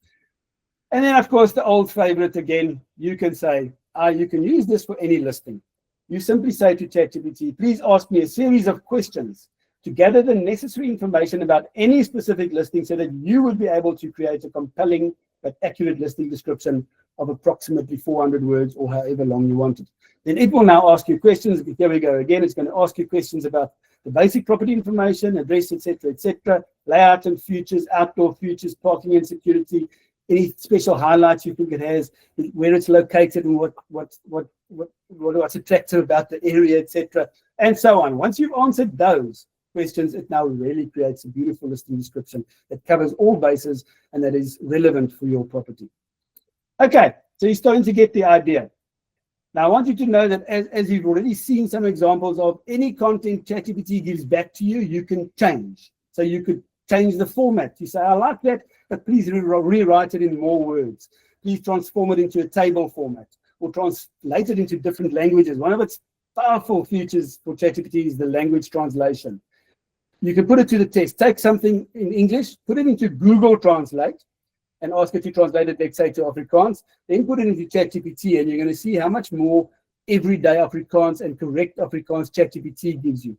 And then, of course, the old favorite again, you can say, you can use this for any listing. You simply say to ChatGPT, please ask me a series of questions to gather the necessary information about any specific listing so that you would be able to create a compelling but accurate listing description of approximately 400 words or however long you want it. Then it will now ask you questions. Here we go again. It's going to ask you questions about the basic property information, address, etc., layout and features, outdoor features, parking and security, any special highlights you think it has, where it's located, and what's attractive about the area, etc., and so on. Once you've answered those questions, it now really creates a beautiful listing description that covers all bases and that is relevant for your property. Okay, so you're starting to get the idea. Now, I want you to know that as you've already seen some examples of, any content ChatGPT gives back to you, you can change. So you could change the format. You say, I like that, but please rewrite it in more words. Please transform it into a table format or translate it into different languages. One of its powerful features for ChatGPT is the language translation. You can put it to the test. Take something in English, put it into Google Translate, and ask it to translate it, let's say, to Afrikaans. Then put it into ChatGPT, and you're going to see how much more everyday Afrikaans and correct Afrikaans ChatGPT gives you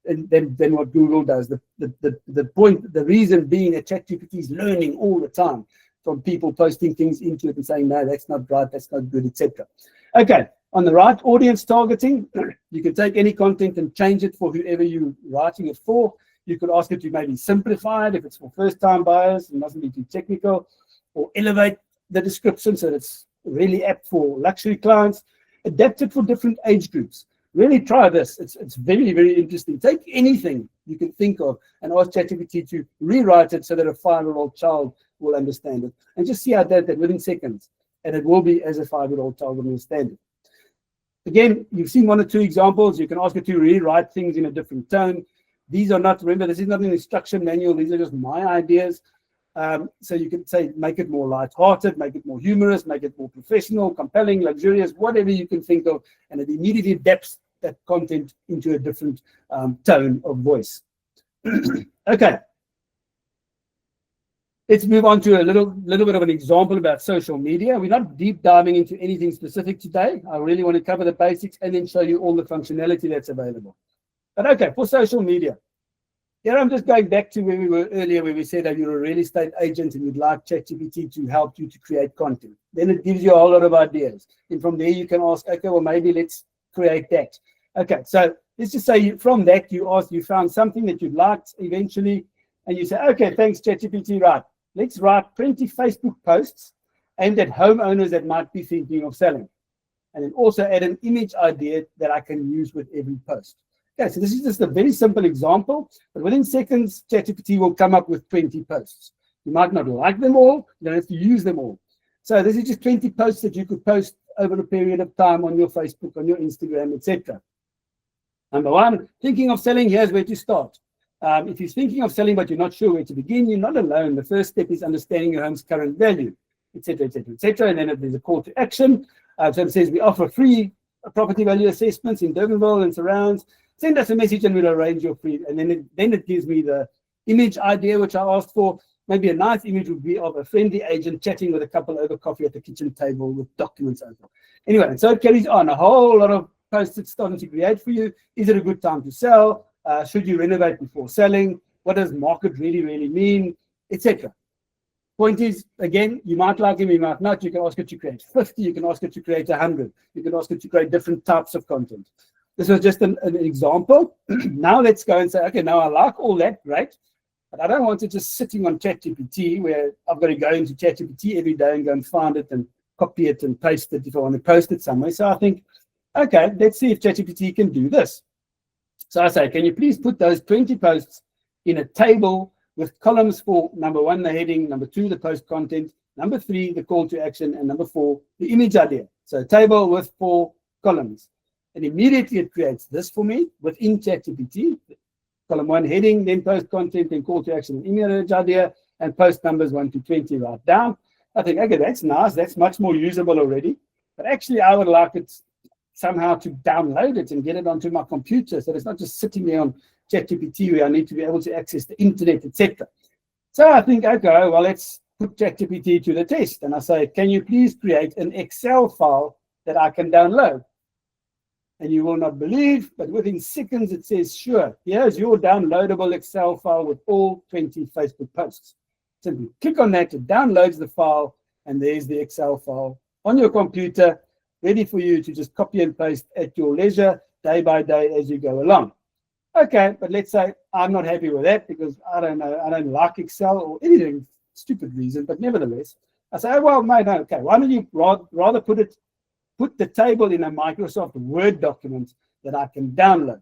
than what Google does. The reason being that ChatGPT is learning all the time from people posting things into it and saying, no, that's not right, that's not good, etc. Okay. On the right, audience targeting, you can take any content and change it for whoever you're writing it for. You could ask it to maybe simplify it if it's for first-time buyers, it mustn't be too technical, or elevate the description so that it's really apt for luxury clients. Adapt it for different age groups. Really try this. It's very, very interesting. Take anything you can think of and ask ChatGPT to rewrite it so that a 5-year-old child will understand it. And just see how that within seconds. And it will be as a 5-year-old child will understand it. Again, you've seen 1 or 2 examples. You can ask it to rewrite things in a different tone. These are not, remember, this is not an instruction manual. These are just my ideas. So you can say, make it more light-hearted, make it more humorous, make it more professional, compelling, luxurious, whatever you can think of. And it immediately adapts that content into a different tone of voice. Okay. Let's move on to a little bit of an example about social media. We're not deep diving into anything specific today. I really want to cover the basics and then show you all the functionality that's available. But okay, for social media, here I'm just going back to where we were earlier, where we said that you're a real estate agent and you'd like ChatGPT to help you to create content. Then it gives you a whole lot of ideas. And from there you can ask, okay, well, maybe let's create that. Okay, so let's just say from that you found something that you liked eventually, and you say, okay, thanks ChatGPT, right. Let's write 20 Facebook posts aimed at homeowners that might be thinking of selling. And then also add an image idea that I can use with every post. Okay, so this is just a very simple example, but within seconds, ChatGPT will come up with 20 posts. You might not like them all, you don't have to use them all. So this is just 20 posts that you could post over a period of time on your Facebook, on your Instagram, etc. Number one, thinking of selling, here's where to start. If you're thinking of selling but you're not sure where to begin, you're not alone. The first step is understanding your home's current value, etc., etc., etc. And then there's a call to action. So it says we offer free property value assessments in Durbanville and surrounds. Send us a message and we'll arrange your free. And then it gives me the image idea which I asked for. Maybe a nice image would be of a friendly agent chatting with a couple over coffee at the kitchen table with documents open. Anyway, and so it carries on. A whole lot of posts it's starting to create for you. Is it a good time to sell? Should you renovate before selling? What does market really, really mean? Etc. Point is, again, you might like him, you might not. You can ask it to create 50. You can ask it to create 100. You can ask it to create different types of content. This was just an example. Now let's go and say, okay, now I like all that, great. But I don't want it just sitting on ChatGPT where I've got to go into ChatGPT every day and go and find it and copy it and paste it if I want to post it somewhere. So I think, okay, let's see if ChatGPT can do this. So I say, can you please put those 20 posts in a table with columns for number one, the heading, number two, the post content, number three, the call to action, and number four, the image idea. So a table with 4 columns. And immediately it creates this for me within ChatGPT. Column 1 heading, then post content, then call to action, image idea, and post numbers 1 to 20 right down. I think, okay, that's nice. That's much more usable already. But actually, I would like it somehow to download it and get it onto my computer so it's not just sitting there on ChatGPT where I need to be able to access the internet, etc. So I think, okay, well, let's put ChatGPT to the test. And I say, can you please create an Excel file that I can download? And you will not believe, but within seconds it says, sure, here's your downloadable Excel file with all 20 Facebook posts. Simply click on that, it downloads the file, and there's the Excel file on your computer, ready for you to just copy and paste at your leisure, day by day as you go along. Okay, but let's say I'm not happy with that because I don't know, I don't like Excel or anything, stupid reason, but nevertheless, I say, oh, well, mate, no, okay, why don't you rather put the table in a Microsoft Word document that I can download.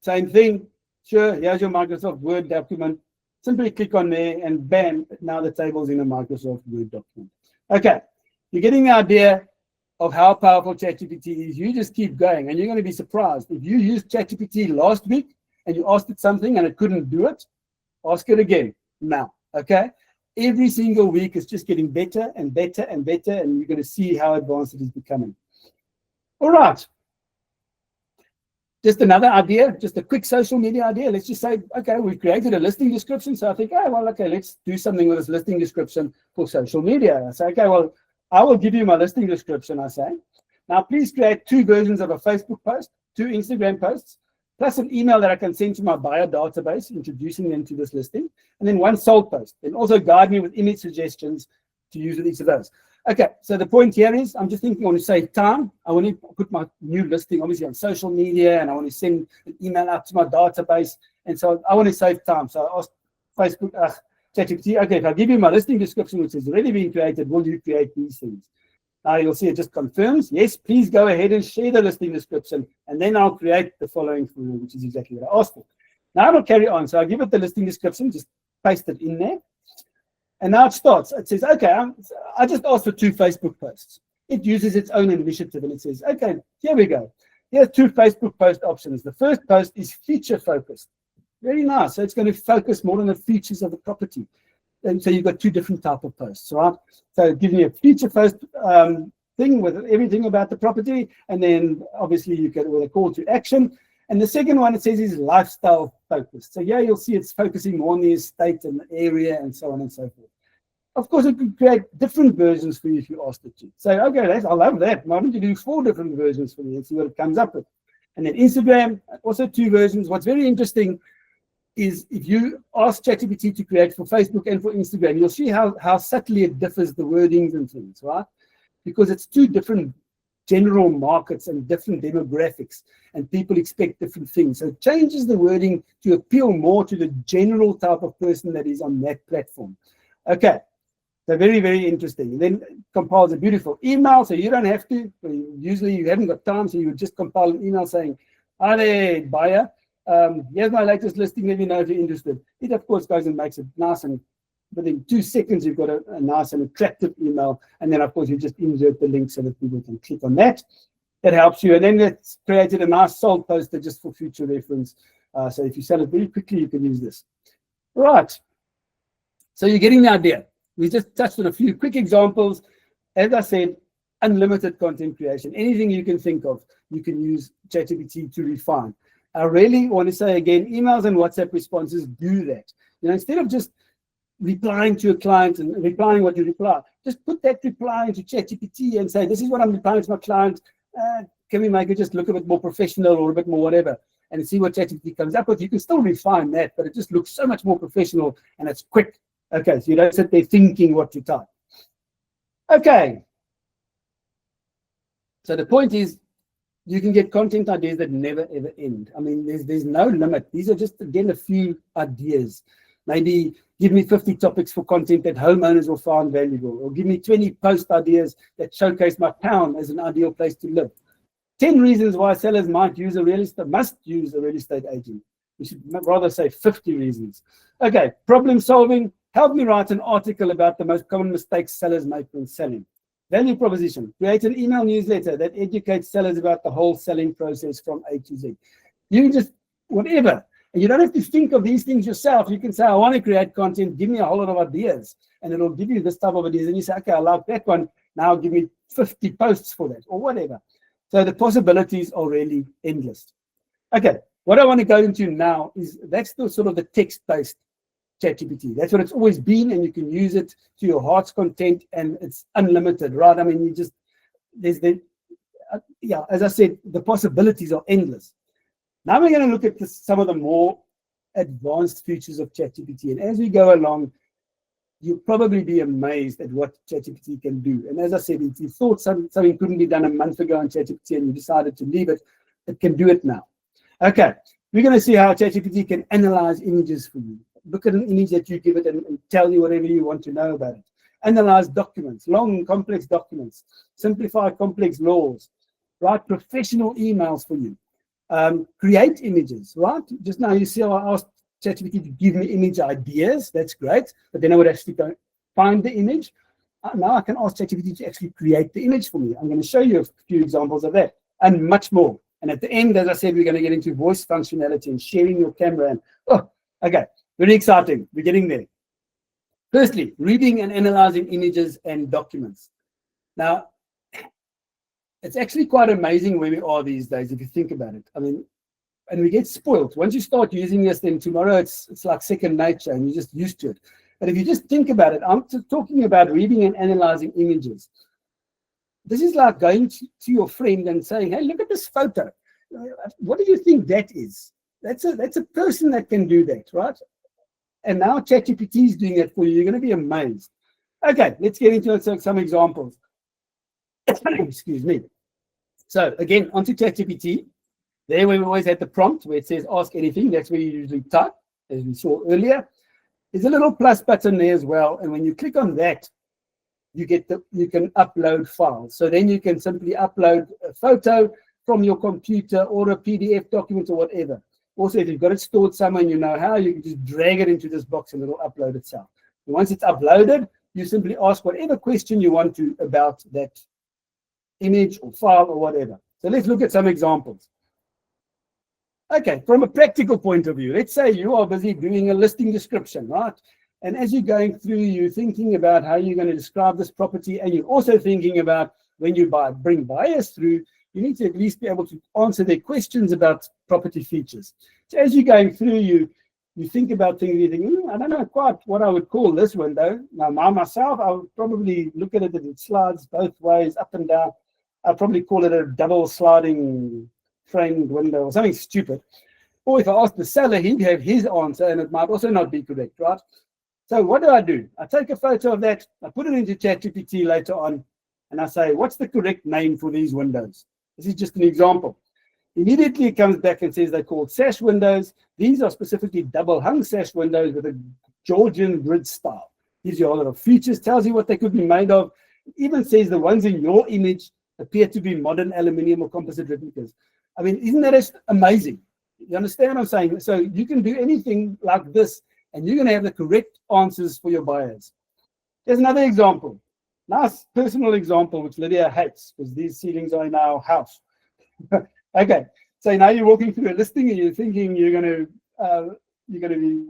Same thing, sure, here's your Microsoft Word document. Simply click on there and bam, now the table's in a Microsoft Word document. Okay, you're getting the idea of how powerful ChatGPT is. You just keep going and you're going to be surprised. If you used ChatGPT last week and you asked it something and it couldn't do it, ask it again now, okay? Every single week it's just getting better and better and better, and you're going to see how advanced it is becoming. All right. Just another idea, just a quick social media idea. Let's just say, okay, we've created a listing description. So I think, oh, well, okay, let's do something with this listing description for social media. I say, okay, well, I will give you my listing description, I say. Now, please create 2 versions of a Facebook post, 2 Instagram posts, plus an email that I can send to my buyer database, introducing them to this listing, and then 1 sold post. And also guide me with image suggestions to use with each of those. Okay, so the point here is, I'm just thinking I want to save time. I want to put my new listing, obviously, on social media, and I want to send an email out to my database. And so I want to save time. So I asked Facebook, ChatGPT, okay, if I give you my listing description, which has already been created, will you create these things? Now you'll see it just confirms, yes, please go ahead and share the listing description, and then I'll create the following for you, which is exactly what I asked for. Now I'll carry on. So I give it the listing description, just paste it in there. And now it starts. It says, okay, I just asked for 2 Facebook posts. It uses its own initiative and it says, okay, here we go. Here's 2 Facebook post options. The first post is feature focused. Very nice. So it's going to focus more on the features of the property. And so you've got 2 different type of posts, right? So giving you a feature first thing with everything about the property, and then obviously you get with a call to action. And the second one, it says, is lifestyle focused. So yeah, you'll see it's focusing more on the estate and the area and so on and so forth. Of course, it could create different versions for you if you asked it to. So, okay, I love that. Why don't you do 4 different versions for me and see what it comes up with? And then Instagram, also 2 versions. What's very interesting is if you ask ChatGPT to create for Facebook and for Instagram, you'll see how subtly it differs the wordings and things, right? Because it's 2 different general markets and different demographics, and people expect different things. So it changes the wording to appeal more to the general type of person that is on that platform. Okay, so very, very interesting. And then it compiles a beautiful email, so you don't have to. Usually you haven't got time, so you would just compile an email saying, Hi there, buyer. Here's my latest listing. Let me know if you're interested. It, of course, goes and makes it nice, and within 2 seconds, you've got a nice and attractive email. And then, of course, you just insert the link so that people can click on that. That helps you. And then it's created a nice sold poster just for future reference. So if you sell it very quickly, you can use this. Right. So you're getting the idea. We just touched on a few quick examples. As I said, unlimited content creation. Anything you can think of, you can use ChatGPT to refine. I really want to say again, emails and WhatsApp responses do that. Instead of just replying to a client and replying what you reply, just put that reply into ChatGPT and say, this is what I'm replying to my client. Can we make it just look a bit more professional or a bit more whatever? And see what ChatGPT comes up with. You can still refine that, but it just looks so much more professional and it's quick. Okay, so you don't sit there thinking what to type. Okay. So the point is, you can get content ideas that never ever end. I mean, there's no limit. These are just, again, a few ideas. Maybe give me 50 topics for content that homeowners will find valuable, or give me 20 post ideas that showcase my town as an ideal place to live. 10 reasons why sellers must use a real estate agent. We should rather say 50 reasons. Okay, problem solving. Help me write an article about the most common mistakes sellers make when selling. Value proposition. Create an email newsletter that educates sellers about the whole selling process from A to Z. You can just, whatever. And you don't have to think of these things yourself. You can say, I want to create content. Give me a whole lot of ideas. And it'll give you this type of ideas. And you say, okay, I like that one. Now give me 50 posts for that or whatever. So the possibilities are really endless. Okay, what I want to go into now is that's the sort of the text-based ChatGPT. That's what it's always been, and you can use it to your heart's content, and it's unlimited, right? I mean, you just, yeah, as I said, the possibilities are endless. Now we're going to look at some of the more advanced features of ChatGPT, and as we go along, you'll probably be amazed at what ChatGPT can do. And as I said, if you thought something couldn't be done a month ago on ChatGPT and you decided to leave it, it can do it now. Okay, we're going to see how ChatGPT can analyze images for you. Look at an image that you give it and tell you whatever you want to know about it. Analyze documents, long, complex documents. Simplify complex laws. Write professional emails for you. Create images, right? Just now you see how I asked ChatGPT to give me image ideas. That's great. But then I would actually go find the image. Now I can ask ChatGPT to actually create the image for me. I'm going to show you a few examples of that and much more. And at the end, as I said, we're going to get into voice functionality and sharing your camera. And okay, very exciting. We're getting there. Firstly, reading and analyzing images and documents. Now, it's actually quite amazing where we are these days, if you think about it. I mean, and we get spoiled. Once you start using this, then tomorrow it's like second nature and you're just used to it. But if you just think about it, I'm talking about reading and analyzing images. This is like going to your friend and saying, hey, look at this photo. What do you think that is? That's a person that can do that, right? And now ChatGPT is doing it for you. You're going to be amazed. Okay, let's get into some examples. Excuse me. So again, onto ChatGPT. There we always had the prompt where it says ask anything. That's where you usually type, as we saw earlier. There's a little plus button there as well. And when you click on that, you can upload files. So then you can simply upload a photo from your computer or a PDF document or whatever. Also, if you've got it stored somewhere and you know how, you can just drag it into this box and it'll upload itself. And once it's uploaded, you simply ask whatever question you want to about that image or file or whatever. So let's look at some examples. Okay, from a practical point of view, let's say you are busy doing a listing description, right? And as you're going through, you're thinking about how you're going to describe this property, and you're also thinking about when you bring buyers through, you need to at least be able to answer their questions about property features. So as you're going through, you think about things, you think, I don't know quite what I would call this window. Now, myself, I would probably look at it and it slides both ways, up and down. I'd probably call it a double sliding framed window or something stupid. Or if I asked the seller, he'd have his answer and it might also not be correct, right? So what do? I take a photo of that, I put it into ChatGPT later on, and I say, what's the correct name for these windows? This is just an example. Immediately it comes back and says they're called sash windows. These are specifically double hung sash windows with a Georgian grid style. Gives you a lot of features, tells you what they could be made of. It even says the ones in your image appear to be modern aluminium or composite replicas. I mean, isn't that just amazing? You understand what I'm saying? So you can do anything like this, and you're going to have the correct answers for your buyers. Here's another example. Nice personal example, which Lydia hates, because these ceilings are in our house. Okay, so now you're walking through a listing and you're thinking you're going to be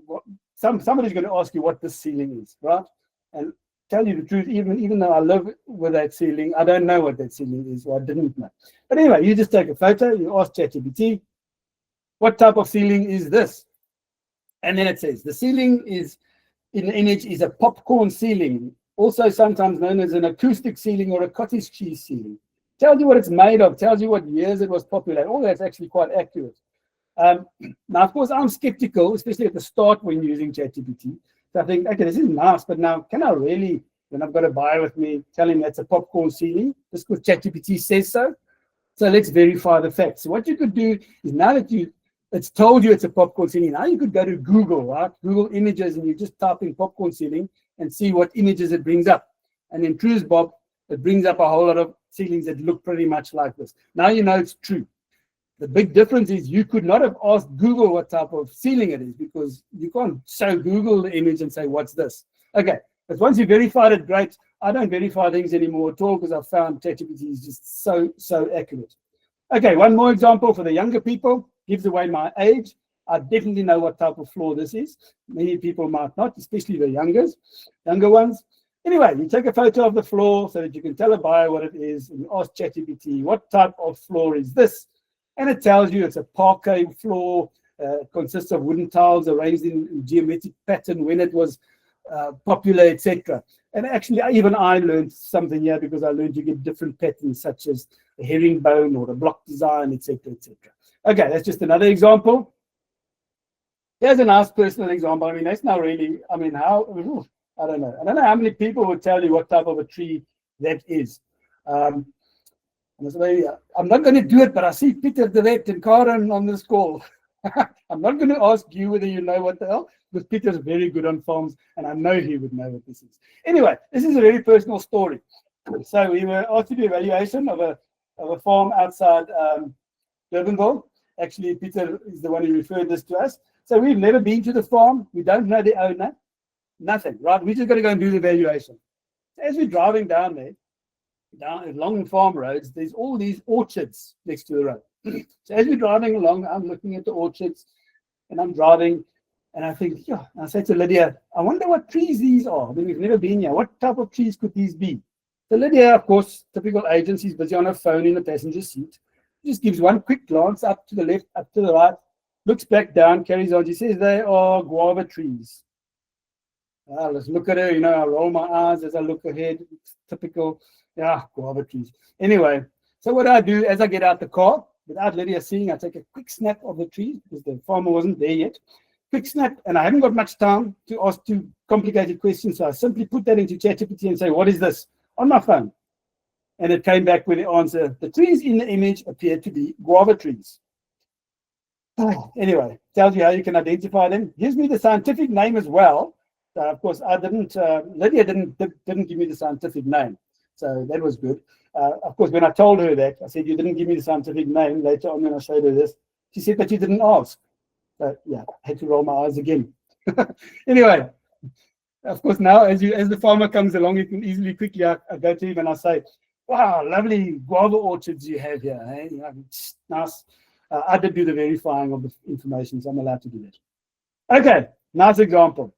somebody's going to ask you what this ceiling is, right? And tell you the truth, even though I live with that ceiling, I don't know what that ceiling is, or I didn't know. But anyway, you just take a photo, you ask ChatGPT, what type of ceiling is this? And then it says the ceiling is in the image is a popcorn ceiling, also sometimes known as an acoustic ceiling or a cottage cheese ceiling. Tells you what it's made of, tells you what years it was popular. All that's actually quite accurate. Now, of course, I'm skeptical, especially at the start when using ChatGPT. So I think, okay, this is nice, but now can I really, when I've got a buyer with me, tell him that's a popcorn ceiling just because ChatGPT says so? So let's verify the facts. So what you could do is now that it's told you it's a popcorn ceiling, now you could go to Google, right? Google Images, and you just type in popcorn ceiling and see what images it brings up. And then True's Bob, it brings up a whole lot of ceilings that look pretty much like this. Now you know it's true. The big difference is you could not have asked Google what type of ceiling it is, because you can't show Google the image and say, what's this? Okay, but once you verified it, great. I don't verify things anymore at all because I've found ChatGPT is just so accurate. Okay, one more example for the younger people. Gives away my age. I definitely know what type of floor this is. Many people might not, especially the younger ones. Anyway, you take a photo of the floor so that you can tell a buyer what it is, and you ask ChatGPT, what type of floor is this? And it tells you it's a parquet floor, consists of wooden tiles arranged in geometric pattern when it was popular, etc. And actually, even I learned something here, because I learned you get different patterns, such as a herringbone or a block design, etc., etc. Okay, that's just another example. Here's a nice personal example. I mean, that's not really, I mean, I don't know. I don't know how many people would tell you what type of a tree that is. I'm not going to do it, but I see Peter de Wet and Karen on this call. I'm not going to ask you whether you know what the hell, because Peter's very good on farms, and I know he would know what this is. Anyway, this is a very personal story. So we were asked to do evaluation of a farm outside Durbanville. Actually, Peter is the one who referred this to us. So we've never been to the farm. We don't know the owner. Nothing, right? We're just going to go and do the evaluation. So as we're driving down there, down along farm roads, there's all these orchards next to the road. So as we're driving along, I'm looking at the orchards, and I'm driving, and I think, yeah, I said to Lydia, I wonder what trees these are. I mean, we've never been here. What type of trees could these be? So Lydia, of course, typical agent, she's busy on her phone in the passenger seat. Just gives one quick glance up to the left, up to the right, looks back down, carries on. She says they are guava trees. Let's look at her, I roll my eyes as I look ahead. It's typical, guava trees. Anyway, so what I do as I get out the car, without Lydia seeing, I take a quick snap of the trees, because the farmer wasn't there yet. Quick snap, and I haven't got much time to ask too complicated questions, so I simply put that into ChatGPT and say, what is this? On my phone. And it came back with the answer. The trees in the image appear to be guava trees. Anyway, tells you how you can identify them. Gives me the scientific name as well. Of course, I didn't. Lydia didn't give me the scientific name, so that was good. Of course, when I told her that, I said, you didn't give me the scientific name. Later on, when I showed her this, she said that you didn't ask. So yeah, I had to roll my eyes again. Anyway, of course, now as the farmer comes along, you can easily quickly I go to him and I say, wow, lovely guava orchards you have here. Eh? Nice. I did do the verifying of the information, so I'm allowed to do that. Okay, nice example.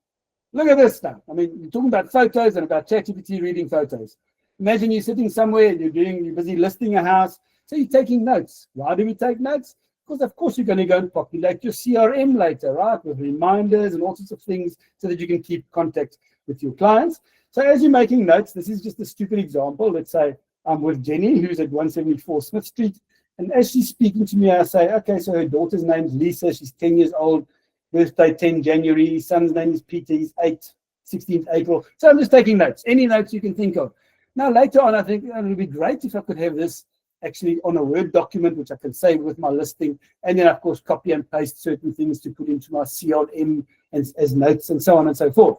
Look at this now. I mean, you're talking about photos and about ChatGPT reading photos. Imagine you're sitting somewhere and you're busy listing a house, so you're taking notes. Why do we take notes? Because of course you're going to go and populate your CRM later, right? With reminders and all sorts of things so that you can keep contact with your clients. So as you're making notes, this is just a stupid example. Let's say I'm with Jenny, who's at 174 Smith Street. And as she's speaking to me, I say, okay, so her daughter's name's Lisa. She's 10 years old. Birthday 10 January. Son's name is Peter. He's 16th April. So I'm just taking notes. Any notes you can think of. Now, later on, I think it would be great if I could have this actually on a Word document, which I can save with my listing. And then, of course, copy and paste certain things to put into my CRM as notes and so on and so forth.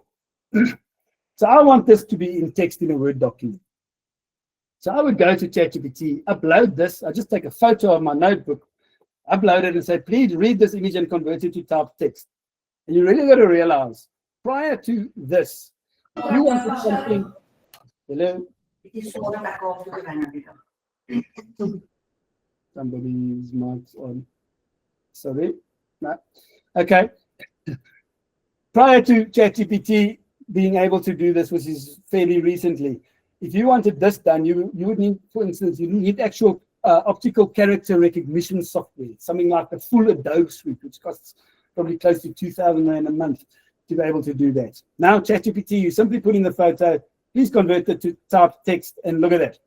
So I want this to be in text in a Word document. So I would go to ChatGPT, upload this. I just take a photo of my notebook, upload it and say, please read this image and convert it to typed text. And you really got to realize, prior to this, if you wanted something, hello? Somebody's mic's on. Sorry. No. Okay. Prior to ChatGPT being able to do this, which is fairly recently, if you wanted this done, you would need, for instance, you need actual optical character recognition software, something like the full Adobe suite, which costs probably close to 2,000 Rand a month to be able to do that. Now, ChatGPT, you simply put in the photo, please convert it to typed text, and look at that.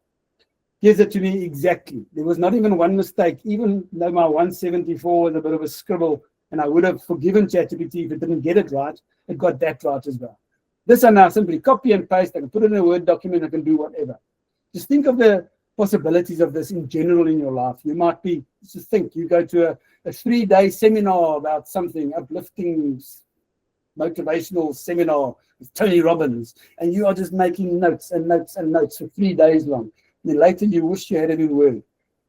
Gives it to me exactly. There was not even one mistake, even though my 174 was a bit of a scribble, and I would have forgiven ChatGPT if it didn't get it right. It got that right as well. This I now simply copy and paste. I can put it in a Word document. I can do whatever. Just think of the possibilities of this in general in your life. You might be, just think, you go to a 3-day seminar about something, uplifting, motivational seminar with Tony Robbins, and you are just making notes and notes and notes for 3 days long. And then later you wish you had it in Word.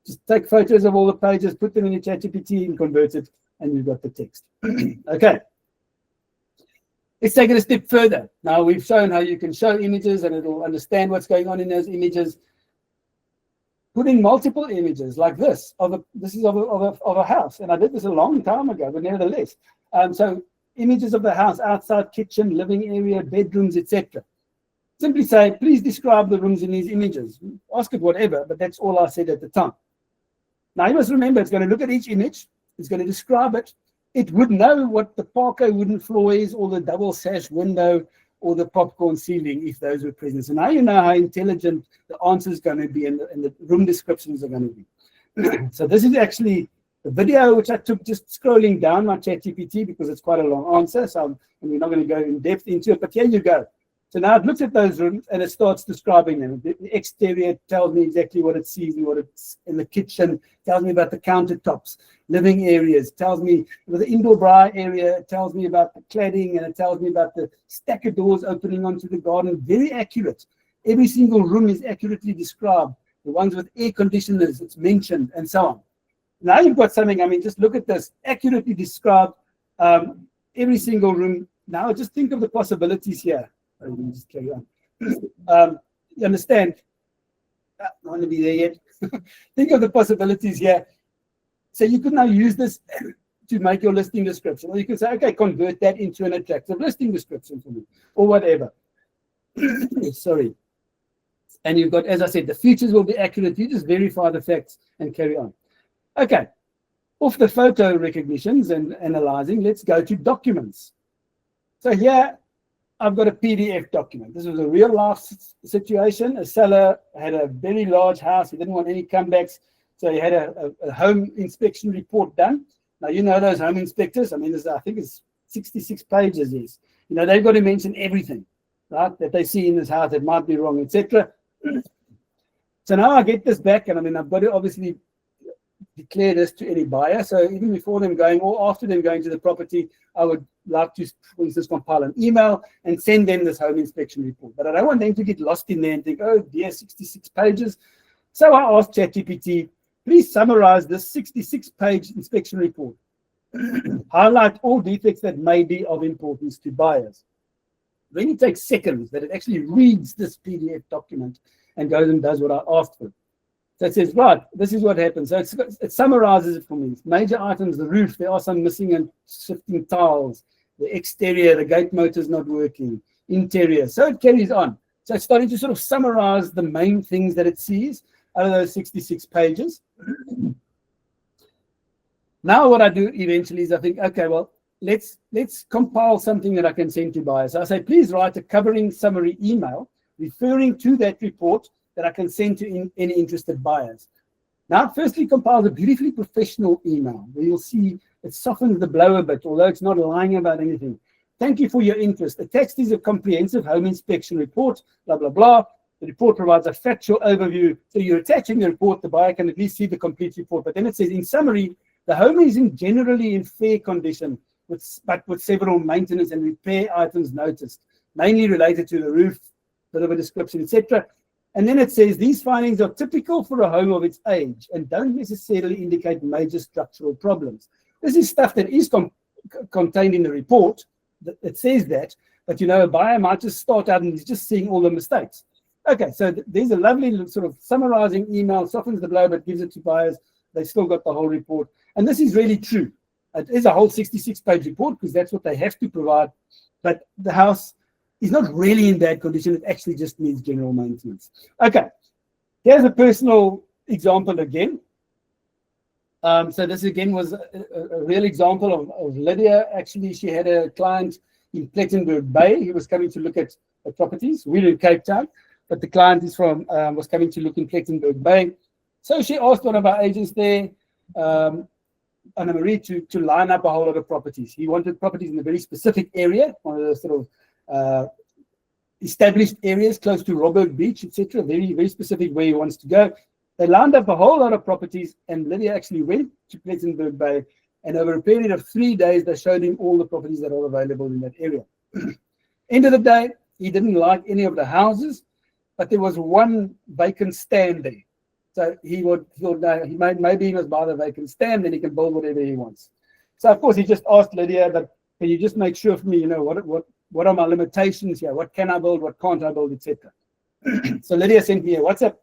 Just take photos of all the pages, put them in your ChatGPT and convert it, and you've got the text. Okay. Let's take it a step further. Now we've shown how you can show images and it'll understand what's going on in those images. Put in multiple images like this. This is of a house, and I did this a long time ago, but nevertheless. So images of the house, outside, kitchen, living area, bedrooms, etc. Simply say, please describe the rooms in these images. Ask it whatever, but that's all I said at the time. Now you must remember, it's going to look at each image, it's going to describe it. It would know what the Parco wooden floor is, or the double sash window, or the popcorn ceiling, if those were present. So now you know how intelligent the answer is going to be and the room descriptions are going to be. So this is actually the video which I took just scrolling down my ChatGPT because it's quite a long answer. So we're not going to go in depth into it, but here you go. So now it looks at those rooms and it starts describing them. The exterior tells me exactly what it sees and what it's in the kitchen, tells me about the countertops, living areas, tells me about the indoor braai area, it tells me about the cladding, and it tells me about the stack of doors opening onto the garden. Very accurate. Every single room is accurately described. The ones with air conditioners, it's mentioned, and so on. Now you've got something, I mean, just look at this, accurately described every single room. Now just think of the possibilities here. Just carry on. You understand? I don't want to be there yet. Think of the possibilities here. So you could now use this to make your listing description, or you could say, okay, convert that into an attractive listing description for me, or whatever. Sorry. And you've got, as I said, the features will be accurate. You just verify the facts and carry on. Okay. Off the photo recognitions and analyzing, let's go to documents. So here, I've got a PDF document. This was a real life situation. A seller had a very large house. He didn't want any comebacks. So he had a home inspection report done. Now, you know those home inspectors. I mean, I think it's 66 pages. Yes. You know, they've got to mention everything, right, that they see in this house that might be wrong, etc. So now I get this back, and I mean, I've got to obviously declare this to any buyer. So even before them going or after them going to the property, I would like to, for instance, compile an email and send them this home inspection report. But I don't want them to get lost in there and think, oh dear, 66 pages. So I asked ChatGPT, please summarize this 66-page inspection report. Highlight all defects that may be of importance to buyers. It really takes seconds that it actually reads this PDF document and goes and does what I asked for. So it says, right, this is what happens. So it summarizes it for me. Major items, the roof, there are some missing and shifting tiles. The exterior, the gate motor's not working. Interior. So it carries on. So it's starting to sort of summarize the main things that it sees out of those 66 pages. Now what I do eventually is I think, okay, well, let's compile something that I can send to buyers. So I say, please write a covering summary email referring to that report that I can send to any interested buyers. Now, it firstly compiles a beautifully professional email where you'll see it softens the blow a bit, although it's not lying about anything. Thank you for your interest. The text is a comprehensive home inspection report, blah, blah, blah. The report provides a factual overview. So you're attaching the report, the buyer can at least see the complete report. But then it says, in summary, the home is generally in fair condition, but with several maintenance and repair items noticed, mainly related to the roof, bit of a description, etc. And then it says, these findings are typical for a home of its age and don't necessarily indicate major structural problems. This is stuff that is contained in the report. It says that, but a buyer might just start out and he's just seeing all the mistakes. Okay, so there's a lovely sort of summarizing email, softens the blow, but gives it to buyers. They still got the whole report. And this is really true. It is a whole 66-page report because that's what they have to provide. But the house is not really in bad condition. It actually just needs general maintenance. Okay, here's a personal example again. So this again was a real example of Lydia. Actually, she had a client in Plettenberg Bay. He was coming to look at properties. We're in Cape Town, but the client is from was coming to look in Plettenberg Bay. So she asked one of our agents there, Anna Marie, to line up a whole lot of properties. He wanted properties in a very specific area, one of the sort of established areas close to Robert Beach, etc. Very, very specific where he wants to go. They lined up a whole lot of properties, and Lydia actually went to Plettenberg Bay, and over a period of 3 days, they showed him all the properties that are available in that area. End of the day, he didn't like any of the houses, but there was one vacant stand there. So he thought, no, maybe he must buy the vacant stand, then he can build whatever he wants. So of course, he just asked Lydia, but can you just make sure for me, what are my limitations here? What can I build? What can't I build, etc. So Lydia sent me a WhatsApp.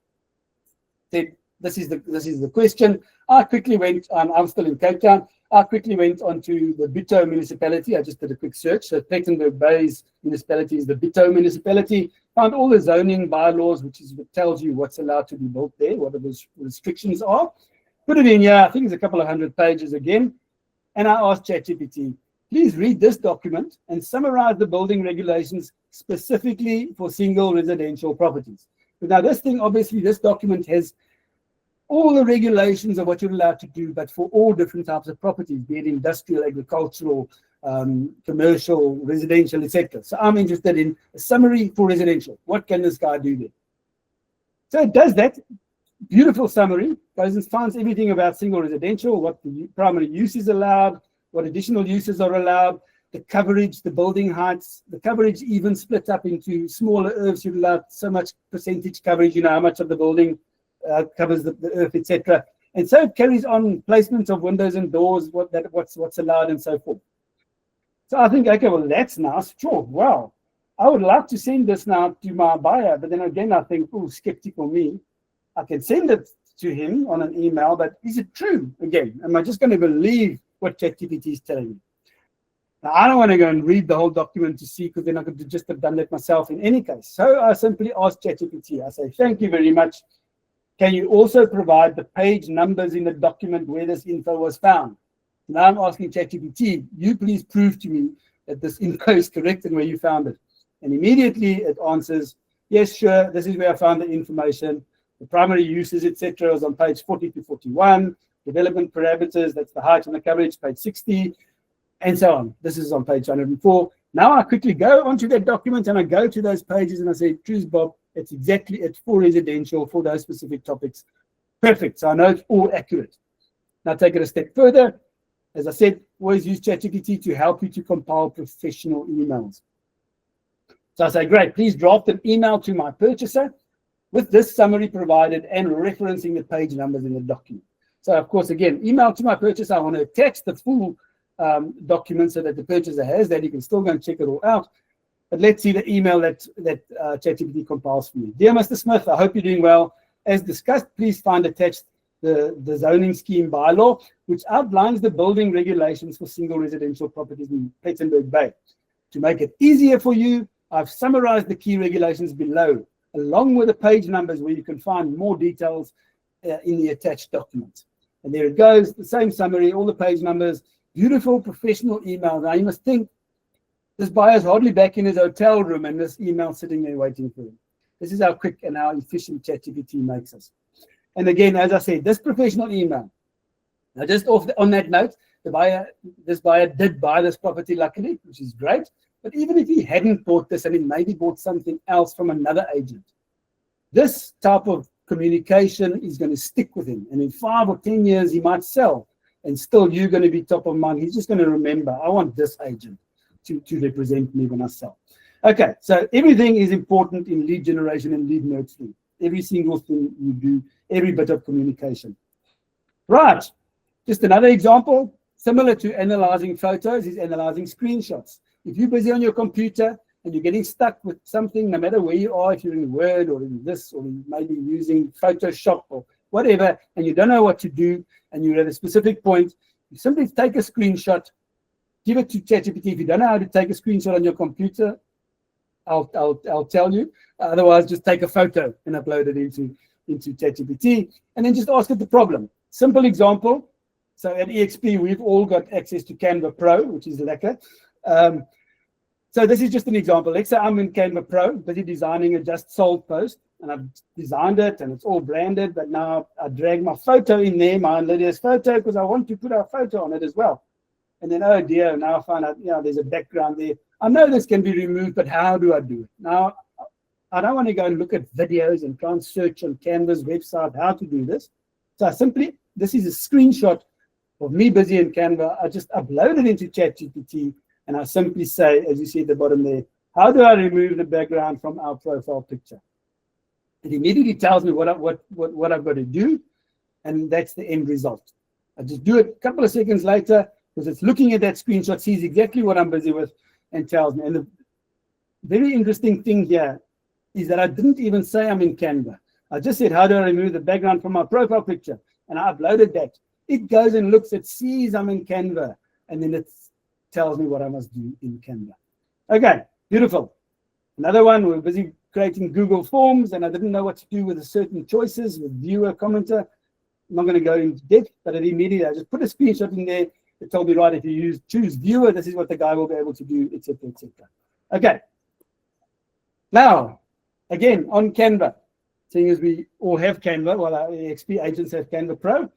Said, this is the question. I quickly went, I'm still in Cape Town. I quickly went onto the Bito municipality. I just did a quick search. So Plettenberg Bay's municipality is the Bito municipality. Found all the zoning bylaws, which tells you what's allowed to be built there, what the restrictions are. Put it in here. I think it's a couple of 100 pages again. And I asked ChatGPT, please read this document and summarize the building regulations specifically for single residential properties. But now this document has all the regulations of what you're allowed to do, but for all different types of properties, be it industrial, agricultural, commercial, residential, etc. So I'm interested in a summary for residential. What can this guy do there? So it does that. Beautiful summary. Goes and finds everything about single residential, what the primary use is allowed, what additional uses are allowed, the coverage, the building heights, the coverage even split up into smaller earths. You're allowed so much percentage coverage, how much of the building covers the earth, etc. And so it carries on placements of windows and doors, what's allowed and so forth. So I think, okay, well, that's nice. Sure, wow. I would love to send this now to my buyer, but then again, I think, oh, skeptical me. I can send it to him on an email, but is it true? Again, am I just going to believe what ChatGPT is telling me? Now, I don't want to go and read the whole document to see, because then I could just have done that myself in any case. So I simply ask ChatGPT. I say, thank you very much. Can you also provide the page numbers in the document where this info was found? Now I'm asking ChatGPT, you please prove to me that this info is correct and where you found it. And immediately it answers, yes, sure, this is where I found the information. The primary uses, etc., is on page 40 to 41. Development parameters, that's the height and the coverage, page 60, and so on. This is on page 104. Now I quickly go onto that document and I go to those pages and I say, choose Bob, it's for residential, for those specific topics. Perfect. So I know it's all accurate. Now take it a step further. As I said, always use ChatGPT to help you to compile professional emails. So I say, great, please draft an email to my purchaser with this summary provided and referencing the page numbers in the document. So of course, again, email to my purchaser. I want to attach the full document so that the purchaser has that. You can still go and check it all out. But let's see the email that ChatGPT compiles for me. Dear Mr. Smith, I hope you're doing well. As discussed, please find attached the zoning scheme bylaw, which outlines the building regulations for single residential properties in Plettenberg Bay. To make it easier for you, I've summarized the key regulations below, along with the page numbers where you can find more details in the attached document. And there it goes, the same summary, all the page numbers, beautiful professional email. Now you must think, this buyer's hardly back in his hotel room and this email sitting there waiting for him. This is how quick and how efficient ChatGPT makes us. And again, as I said, this professional email. Now, just on that note, this buyer did buy this property luckily, which is great. But even if he hadn't bought this and he maybe bought something else from another agent, this type of communication is going to stick with him. And in 5 or 10 years, he might sell, and still you're going to be top of mind. He's just going to remember, I want this agent to represent me when I sell. Okay, so everything is important in lead generation and lead nurturing. every single thing you do, every bit of communication. Right, just another example, similar to analyzing photos, is analyzing screenshots. If you're busy on your computer and you're getting stuck with something, no matter where you are, if you're in Word or in this, or maybe using Photoshop or whatever, and you don't know what to do, and you're at a specific point, you simply take a screenshot, give it to ChatGPT. If you don't know how to take a screenshot on your computer, I'll tell you. Otherwise, just take a photo and upload it into ChatGPT, and then just ask it the problem. Simple example. So at EXP, we've all got access to Canva Pro, which is lekker. So this is just an example. Let's say I'm in Canva Pro, busy designing a just sold post, and I've designed it and it's all branded, but now I drag my photo in there, my and Lydia's photo, because I want to put our photo on it as well. And then, oh dear, now I find out, there's a background there. I know this can be removed, but how do I do it? Now, I don't want to go and look at videos and try and search on Canva's website how to do this. So this is a screenshot of me busy in Canva. I just upload it into ChatGPT, and I simply say, as you see at the bottom there, how do I remove the background from our profile picture? It immediately tells me what I've got to do, and that's the end result. I just do it a couple of seconds later, because it's looking at that screenshot, sees exactly what I'm busy with, and tells me. And the very interesting thing here is that I didn't even say I'm in Canva. I just said, how do I remove the background from my profile picture? And I uploaded that. It goes and looks, it sees I'm in Canva, and then it tells me what I must do in Canva. Okay, beautiful. Another one, we're busy creating Google Forms, and I didn't know what to do with the certain choices with viewer, commenter. I'm not going to go into depth, but immediately I just put a screenshot in there. It told me, right, if you choose viewer, this is what the guy will be able to do, etc., etc. Okay. Now, again, on Canva, seeing as we all have Canva, well, our EXP agents have Canva Pro,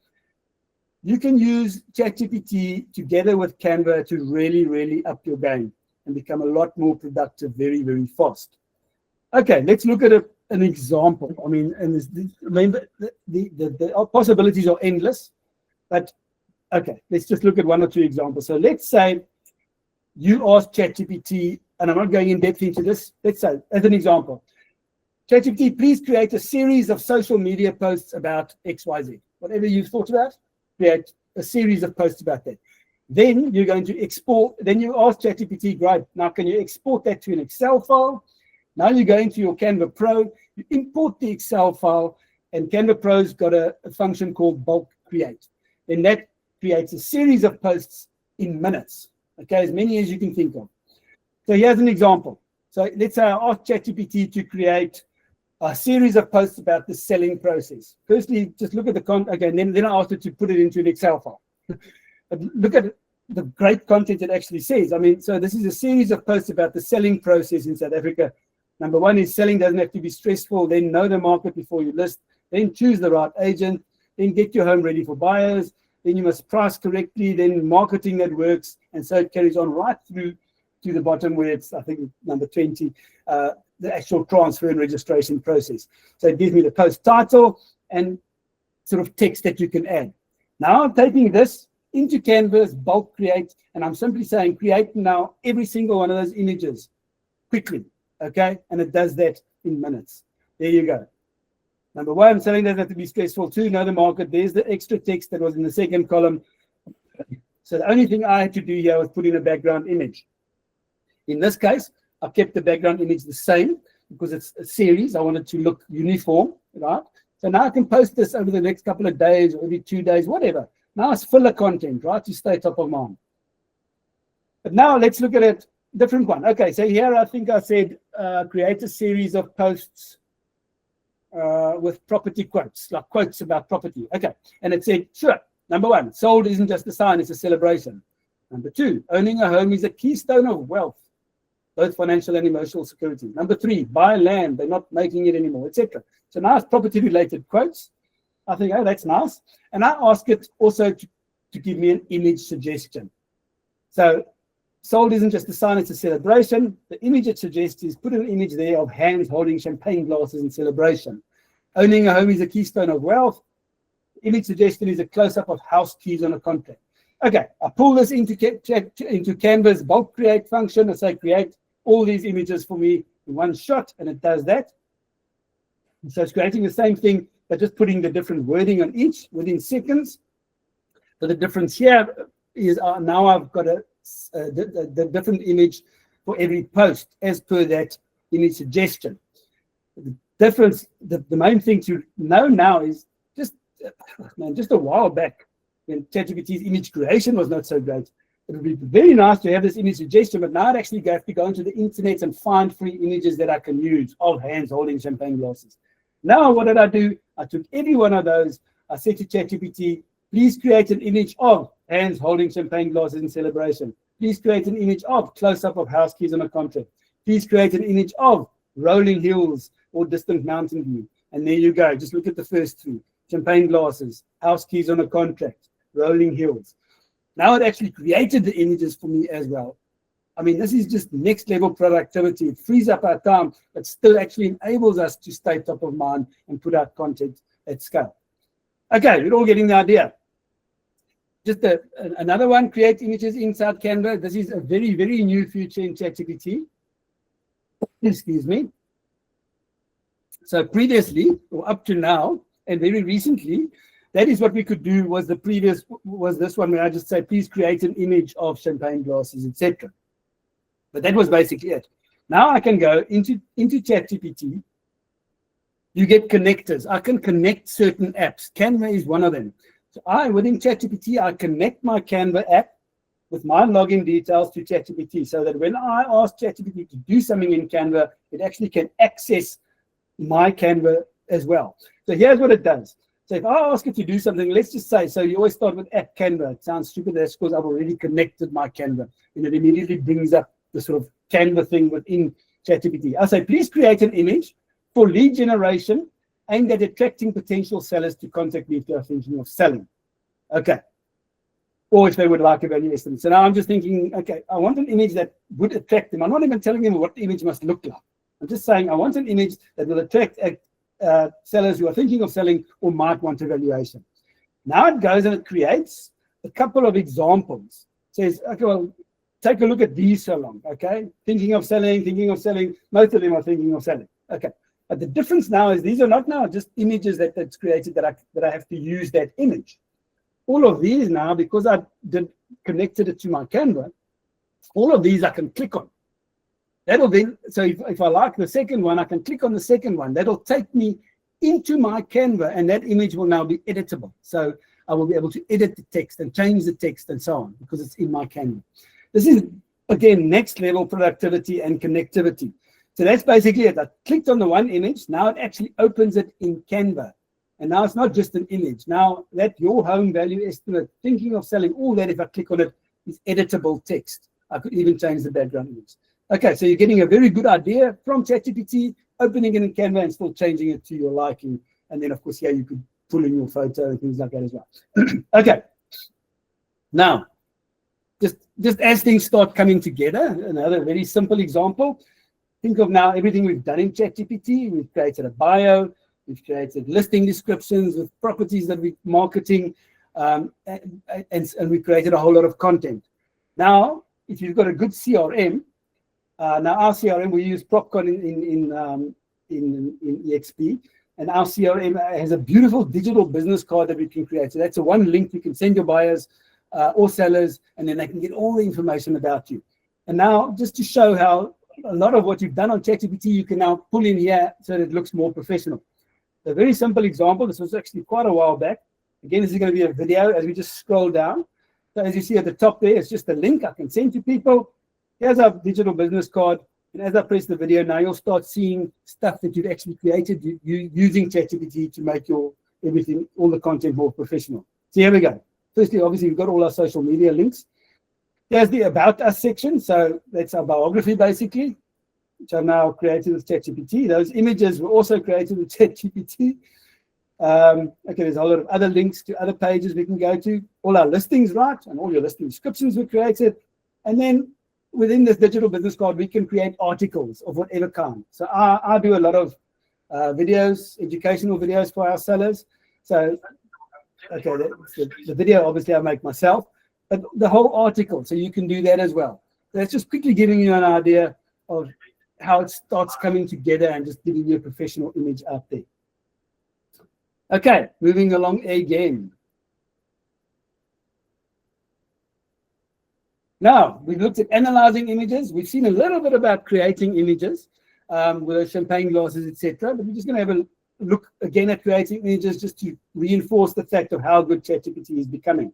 you can use ChatGPT together with Canva to really, really up your game and become a lot more productive very, very fast. Okay, let's look at an example. I mean, and the possibilities are endless, but okay, let's just look at one or two examples. So let's say you ask ChatGPT, and I'm not going in depth into this. Let's say, as an example, ChatGPT, please create a series of social media posts about XYZ. Whatever you've thought about, create a series of posts about that. Then you're going to export, then you ask ChatGPT, great, now can you export that to an Excel file? Now you go into your Canva Pro, you import the Excel file, and Canva Pro's got a function called bulk create. Then that creates a series of posts in minutes, okay, as many as you can think of. So here's an example. So let's say I ask ChatGPT to create a series of posts about the selling process. Firstly, just look at the okay, and then I asked it to put it into an Excel file. But look at the great content it actually says. I mean, so this is a series of posts about the selling process in South Africa. Number one is selling doesn't have to be stressful. Then know the market before you list. Then choose the right agent. Then get your home ready for buyers. Then you must price correctly. Then marketing that works. And so it carries on right through to the bottom where it's, I think, number 20, the actual transfer and registration process. So it gives me the post title and sort of text that you can add. Now I'm taking this into Canvas, bulk create, and I'm simply saying create now every single one of those images quickly, okay? And it does that in minutes. There you go. Number one, selling doesn't have to be stressful. Two, know the market. There's the extra text that was in the second column. So the only thing I had to do here was put in a background image. In this case, I kept the background image the same because it's a series. I wanted to look uniform, right? So now I can post this over the next couple of days or every 2 days, whatever. Now it's filler content, right, to stay top of mind. But now let's look at a different one. Okay, so here I think I said create a series of posts with property quotes, like quotes about property. Okay, and it said, sure, number one, sold isn't just a sign, it's a celebration. Number two, owning a home is a keystone of wealth, both financial and emotional security. Number three, buy land, they're not making it anymore, etc. So now it's property-related quotes. I think, oh, that's nice. And I ask it also to give me an image suggestion. So sold isn't just a sign, it's a celebration. The image it suggests is put an image there of hands holding champagne glasses in celebration. Owning a home is a keystone of wealth. The image suggestion is a close-up of house keys on a contract. Okay, I pull this into Canva's bulk create function. I say create all these images for me in one shot, and it does that. So it's creating the same thing, but just putting the different wording on each within seconds. So the difference here is now I've got the different image for every post as per that image suggestion. The difference, the main thing to know now is just a while back when ChatGPT's image creation was not so great. It would be very nice to have this image suggestion, but now I actually have to go into the internet and find free images that I can use of hands holding champagne glasses. Now, what did I do? I took every one of those. I said to ChatGPT, please create an image of hands holding champagne glasses in celebration. Please create an image of close-up of house keys on a contract. Please create an image of rolling hills or distant mountain view. And there you go. Just look at the first three. Champagne glasses, house keys on a contract, rolling hills. Now it actually created the images for me as well. I mean, this is just next level productivity. It frees up our time, but still actually enables us to stay top of mind and put out content at scale. Okay, we're all getting the idea. Just another one, create images inside Canva. This is a very, very new feature in ChatGPT. Excuse me. So previously, or up to now, and very recently, that is what we could do. Was this one where I just say, please create an image of champagne glasses, etc. But that was basically it. Now I can go into ChatGPT. You get connectors. I can connect certain apps. Canva is one of them. So within ChatGPT, I connect my Canva app with my login details to ChatGPT so that when I ask ChatGPT to do something in Canva, it actually can access my Canva as well. So here's what it does. So if I ask it to do something, let's just say, so you always start with at Canva. It sounds stupid. That's because I've already connected my Canva. And it immediately brings up the sort of Canva thing within ChatGPT. I say, please create an image for lead generation aimed at attracting potential sellers to contact me if they're thinking of selling. Okay. Or if they would like a value estimate. So now I'm just thinking, okay, I want an image that would attract them. I'm not even telling them what the image must look like. I'm just saying I want an image that will attract sellers who are thinking of selling or might want a valuation. Now it goes and it creates a couple of examples. It says, okay, well, take a look at these so long, okay? Thinking of selling, most of them are thinking of selling. Okay. But the difference now is these are not now just images that's created that I have to use that image. All of these now, because I connected it to my Canva, all of these I can click on. That'll then, so if I like the second one, I can click on the second one. That'll take me into my Canva, and that image will now be editable. So I will be able to edit the text and change the text and so on because it's in my Canva. This is, again, next level productivity and connectivity. So that's basically it. I clicked on the one image. Now it actually opens it in Canva. And now it's not just an image. Now that your home value estimate, thinking of selling, all that, if I click on it, is editable text. I could even change the background image. Okay, so you're getting a very good idea from ChatGPT, opening it in Canva and still changing it to your liking. And then, of course, here you could pull in your photo and things like that as well. Okay. Now, just as things start coming together, another very simple example. Think of now everything we've done in ChatGPT. We've created a bio. We've created listing descriptions with properties that we're marketing. And we created a whole lot of content. Now, if you've got a good CRM, now our CRM, we use Propcon in EXP, and our CRM has a beautiful digital business card that we can create. So that's a one link you can send your buyers or sellers, and then they can get all the information about you. And now, just to show how a lot of what you've done on ChatGPT, you can now pull in here so that it looks more professional. A very simple example. This was actually quite a while back. Again, this is going to be a video as we just scroll down. So as you see at the top there, it's just a link I can send to people. Here's our digital business card. And as I press the video, now you'll start seeing stuff that you've actually created using ChatGPT to make your everything, all the content more professional. So here we go. Firstly, obviously, we've got all our social media links. Here's the About Us section. So that's our biography, basically, which are now created with ChatGPT. Those images were also created with ChatGPT. Okay, there's a whole lot of other links to other pages we can go to. All our listings, right? And all your listing descriptions were created. And then within this digital business card, we can create articles of whatever kind. So I do a lot of videos, educational videos for our sellers. So, okay, the video, obviously, I make myself, but the whole article, so you can do that as well. So that's just quickly giving you an idea of how it starts coming together and just giving you a professional image out there. Okay, moving along again. Now, we've looked at analyzing images. We've seen a little bit about creating images with champagne glasses, etc. But we're just going to have a look again at creating images just to reinforce the fact of how good ChatGPT is becoming.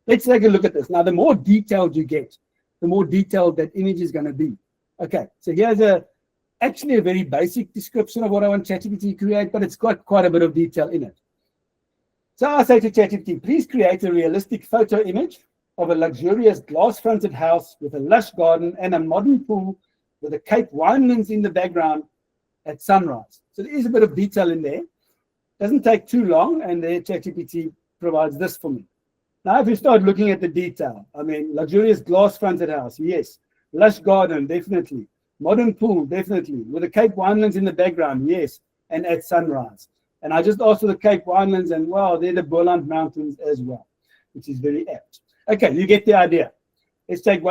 Let's take a look at this. Now, the more detailed you get, the more detailed that image is going to be. Okay, so here's actually a very basic description of what I want ChatGPT to create, but it's got quite a bit of detail in it. So I say to ChatGPT, please create a realistic photo image of a luxurious glass-fronted house with a lush garden and a modern pool with a Cape winelands in the background at sunrise. So there is a bit of detail in there. Doesn't take too long, and there ChatGPT provides this for me. Now, if you start looking at the detail, I mean, luxurious glass-fronted house, yes. Lush garden, definitely. Modern pool, definitely. With the Cape winelands in the background, yes. And at sunrise. And I just asked for the Cape winelands, and wow, they're the Boland Mountains as well, which is very apt. Okay, you get the idea. Let's take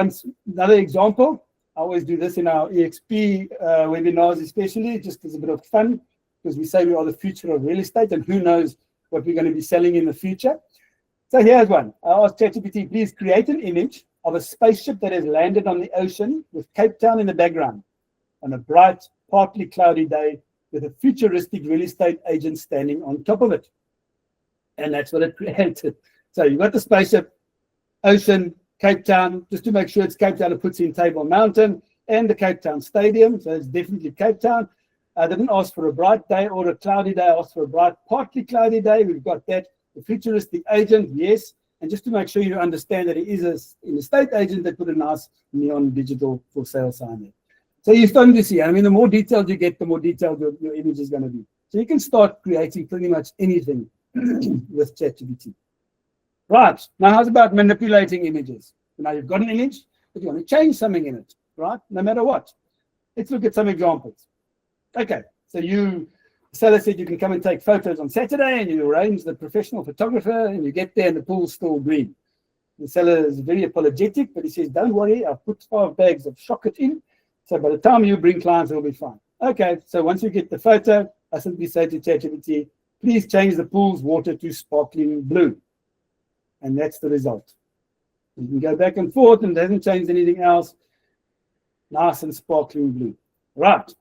another example. I always do this in our EXP webinars, especially, just as a bit of fun, because we say we are the future of real estate, and who knows what we're going to be selling in the future. So here's one. I asked ChatGPT, please create an image of a spaceship that has landed on the ocean with Cape Town in the background on a bright, partly cloudy day with a futuristic real estate agent standing on top of it. And that's what it created. So you've got the spaceship, ocean, Cape Town. Just to make sure it's Cape Town, it puts in Table Mountain and the Cape Town Stadium. So it's definitely Cape Town. I didn't ask for a bright day or a cloudy day. I asked for a bright, partly cloudy day. We've got that. The futuristic agent, yes. And just to make sure you understand that it is an estate agent that put a nice neon digital for sale sign there. So you're starting to see, I mean, the more detailed you get, the more detailed your image is going to be. So you can start creating pretty much anything with ChatGPT. Right, now how's about manipulating images? Now you've got an image, but you want to change something in it, right? No matter what. Let's look at some examples. Okay, so seller said you can come and take photos on Saturday, and you arrange the professional photographer, and you get there and the pool's still green. The seller is very apologetic, but he says, don't worry, I've put 5 bags of chocolate in, so by the time you bring clients, it'll be fine. Okay, so once you get the photo, I simply say to ChatGPT, please change the pool's water to sparkling blue. And that's the result. You can go back and forth, and it hasn't changed anything else. Nice and sparkling blue. Right.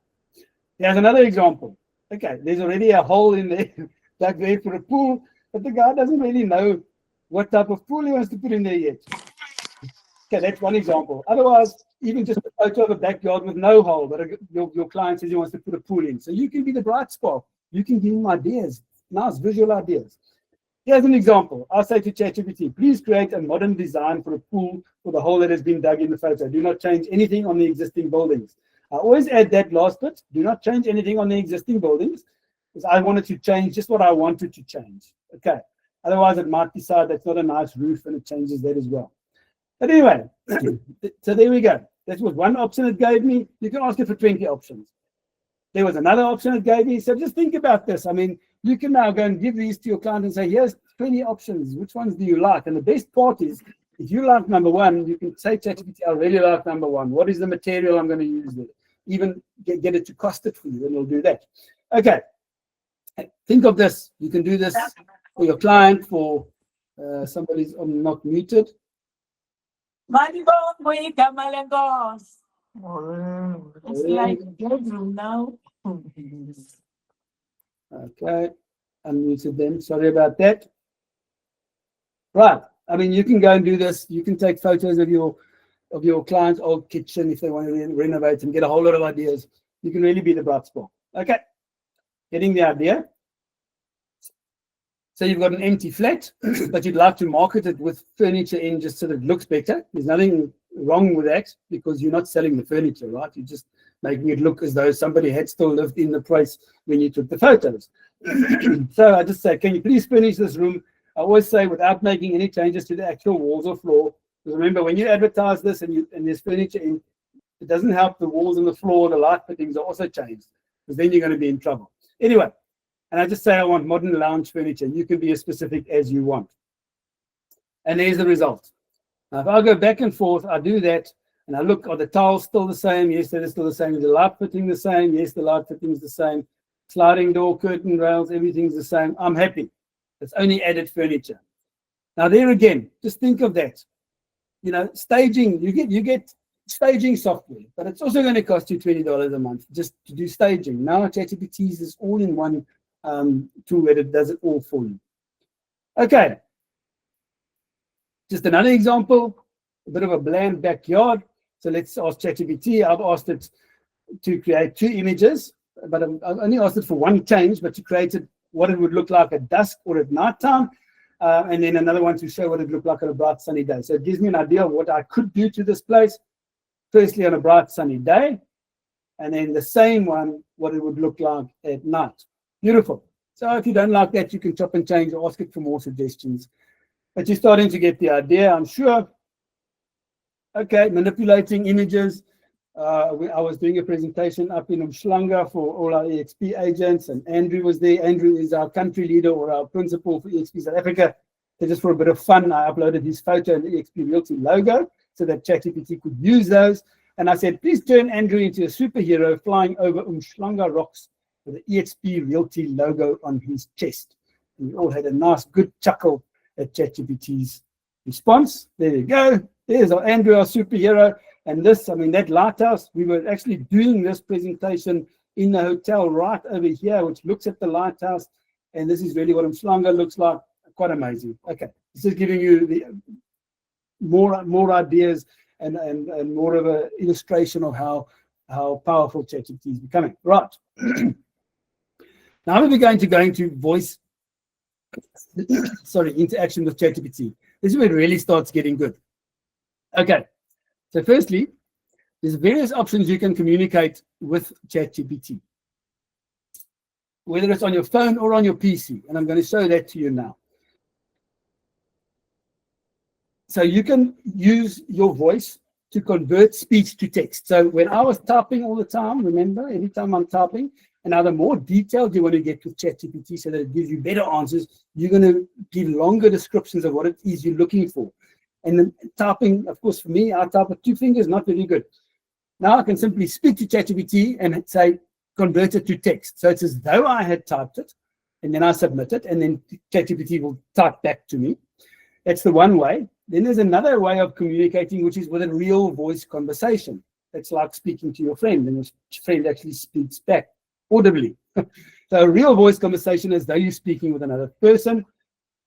Here's another example. Okay, there's already a hole in there, like there for a pool, but the guy doesn't really know what type of pool he wants to put in there yet. Okay, that's one example. Otherwise, even just a photo of a backyard with no hole, but your client says he wants to put a pool in. So you can be the bright spark. You can give him ideas, nice visual ideas. Here's an example. I'll say to ChatGPT, please create a modern design for a pool for the hole that has been dug in the photo. Do not change anything on the existing buildings. I always add that last bit. Do not change anything on the existing buildings, because I wanted to change just what I wanted to change. Okay. Otherwise, it might decide that's not a nice roof, and it changes that as well. But anyway, so there we go. That was one option it gave me. You can ask it for 20 options. There was another option it gave me. So just think about this. I mean, you can now go and give these to your client and say, here's 20 options. Which ones do you like? And the best part is, if you like number 1, you can say, ChatGPT, I really like number 1. What is the material I'm going to use with it? Even get it to cost it for you, and it'll do that. Okay. Think of this. You can do this for your client, for somebody's not muted. It's like bedroom now. Okay, unmuted them. Sorry about that. Right. I mean, you can go and do this. You can take photos of your client's old kitchen if they want to renovate and get a whole lot of ideas. You can really be the bright spot. Okay. Getting the idea. So you've got an empty flat, but you'd like to market it with furniture in just so that it looks better. There's nothing wrong with that, because you're not selling the furniture, right? You're just making it look as though somebody had still lived in the place when you took the photos. So I just say, can you please furnish this room? I always say, without making any changes to the actual walls or floor. Because remember, when you advertise this and there's furniture in, it doesn't help the walls and the floor, the light fittings are also changed, because then you're going to be in trouble. Anyway, and I just say I want modern lounge furniture. You can be as specific as you want. And there's the result. Now, if I go back and forth, I do that. I say, please furnish this room with a modern lounge furniture. You can be as specific as you want. And there's the result. Now, if I go back and forth, I do that. And I look, are the tiles still the same? Yes, they're still the same. Is the light fitting the same? Yes, the light fitting is the same. Sliding door, curtain rails, everything's the same. I'm happy. It's only added furniture. Now there again, just think of that. Staging, you get staging software, but it's also going to cost you $20 a month just to do staging. Now ChatGPT is this all-in-one tool that it does it all for you. Okay. Just another example, a bit of a bland backyard. So let's ask ChatGPT. I've asked it to create 2 images, but I've only asked it for one change, but to create it, what it would look like at dusk or at nighttime, and then another one to show what it looked like on a bright sunny day. So it gives me an idea of what I could do to this place, firstly on a bright sunny day, and then the same one, what it would look like at night. Beautiful. So if you don't like that, you can chop and change or ask it for more suggestions. But you're starting to get the idea, I'm sure. Okay, manipulating images. I was doing a presentation up in Umhlanga for all our EXP agents, and Andrew was there. Andrew is our country leader or our principal for EXP South Africa. So just for a bit of fun, I uploaded his photo and the EXP Realty logo so that ChatGPT could use those. And I said, please turn Andrew into a superhero flying over Umhlanga rocks with the EXP Realty logo on his chest. And we all had a nice, good chuckle at ChatGPT's response. There you go. There's our Andrew, our superhero. And this, that lighthouse, we were actually doing this presentation in the hotel right over here, which looks at the lighthouse. And this is really what Umhlanga looks like. Quite amazing. Okay, this is giving you the more ideas and more of an illustration of how powerful ChatGPT is becoming. Right. Now we're going to go into voice, interaction with ChatGPT. This is where it really starts getting good. Okay. So firstly, there's various options you can communicate with ChatGPT, whether it's on your phone or on your PC. And I'm going to show that to you now. So you can use your voice to convert speech to text. So when I was typing all the time, remember, every time I'm typing, and now the more detailed you want to get with ChatGPT so that it gives you better answers, you're going to give longer descriptions of what it is you're looking for. And then typing, of course, for me, I type with 2 fingers, not very good. Now I can simply speak to ChatGPT and say, convert it to text. So it's as though I had typed it, and then I submit it, and then ChatGPT will type back to me. That's the one way. Then there's another way of communicating, which is with a real voice conversation. It's like speaking to your friend, and your friend actually speaks back audibly. So a real voice conversation is though you're speaking with another person.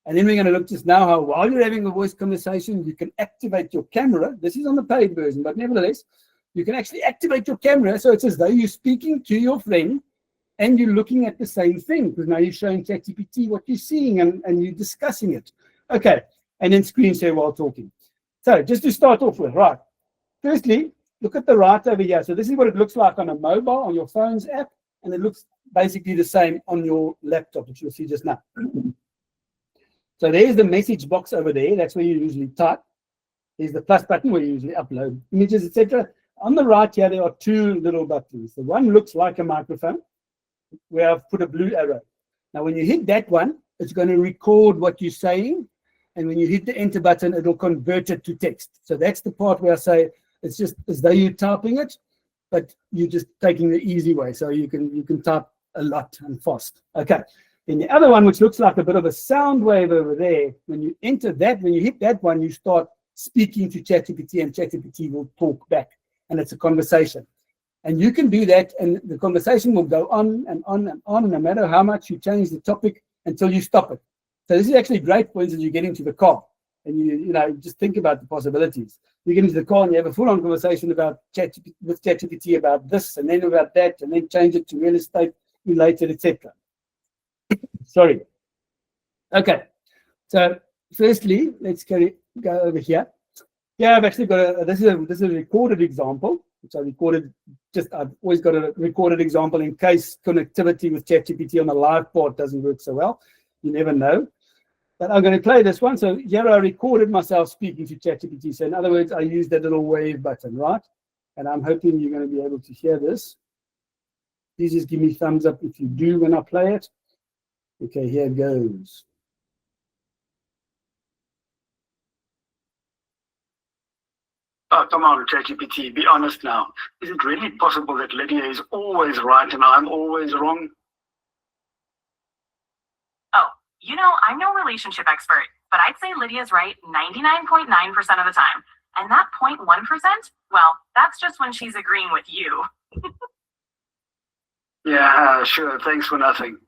And then we're going to look just now how while you're having a voice conversation, you can activate your camera. This is on the paid version, but nevertheless, you can actually activate your camera. So it's as though you're speaking to your friend and you're looking at the same thing, because now you're showing ChatGPT what you're seeing and you're discussing it. Okay. And then screen share while talking. So just to start off with, right. Firstly, look at the right over here. So this is what it looks like on a mobile, on your phone's app, and it looks basically the same on your laptop, which you'll see just now. So there's the message box over there. That's where you usually type. There's the plus button where you usually upload images, etc. On the right here, there are 2 little buttons. The one looks like a microphone, where I've put a blue arrow. Now, when you hit that one, it's going to record what you're saying. And when you hit the enter button, it'll convert it to text. So that's the part where I say it's just as though you're typing it, but you're just taking the easy way. So you can type a lot and fast. Okay. Then the other one, which looks like a bit of a sound wave over there, when you enter that, when you hit that one, you start speaking to ChatGPT, and ChatGPT will talk back, and it's a conversation. And you can do that, and the conversation will go on and on and on, no matter how much you change the topic until you stop it. So this is actually great for instance, you get into the car and you just think about the possibilities. You get into the car and you have a full-on conversation about with ChatGPT about this and then about that, and then change it to real estate related, etc. Sorry. Okay. So firstly, let's go over here. Yeah, I've actually got this is a recorded example, which I recorded. I've always got a recorded example in case connectivity with ChatGPT on the live part doesn't work so well. You never know. But I'm going to play this one. So here I recorded myself speaking to ChatGPT. So in other words, I used that little wave button, right? And I'm hoping you're going to be able to hear this. Please just give me thumbs up if you do when I play it. Okay, here it goes. Oh, come on, ChatGPT, be honest now. Is it really possible that Lydia is always right and I'm always wrong? Oh, I'm no relationship expert, but I'd say Lydia's right 99.9% of the time. And that 0.1%, well, that's just when she's agreeing with you. Yeah, sure, thanks for nothing.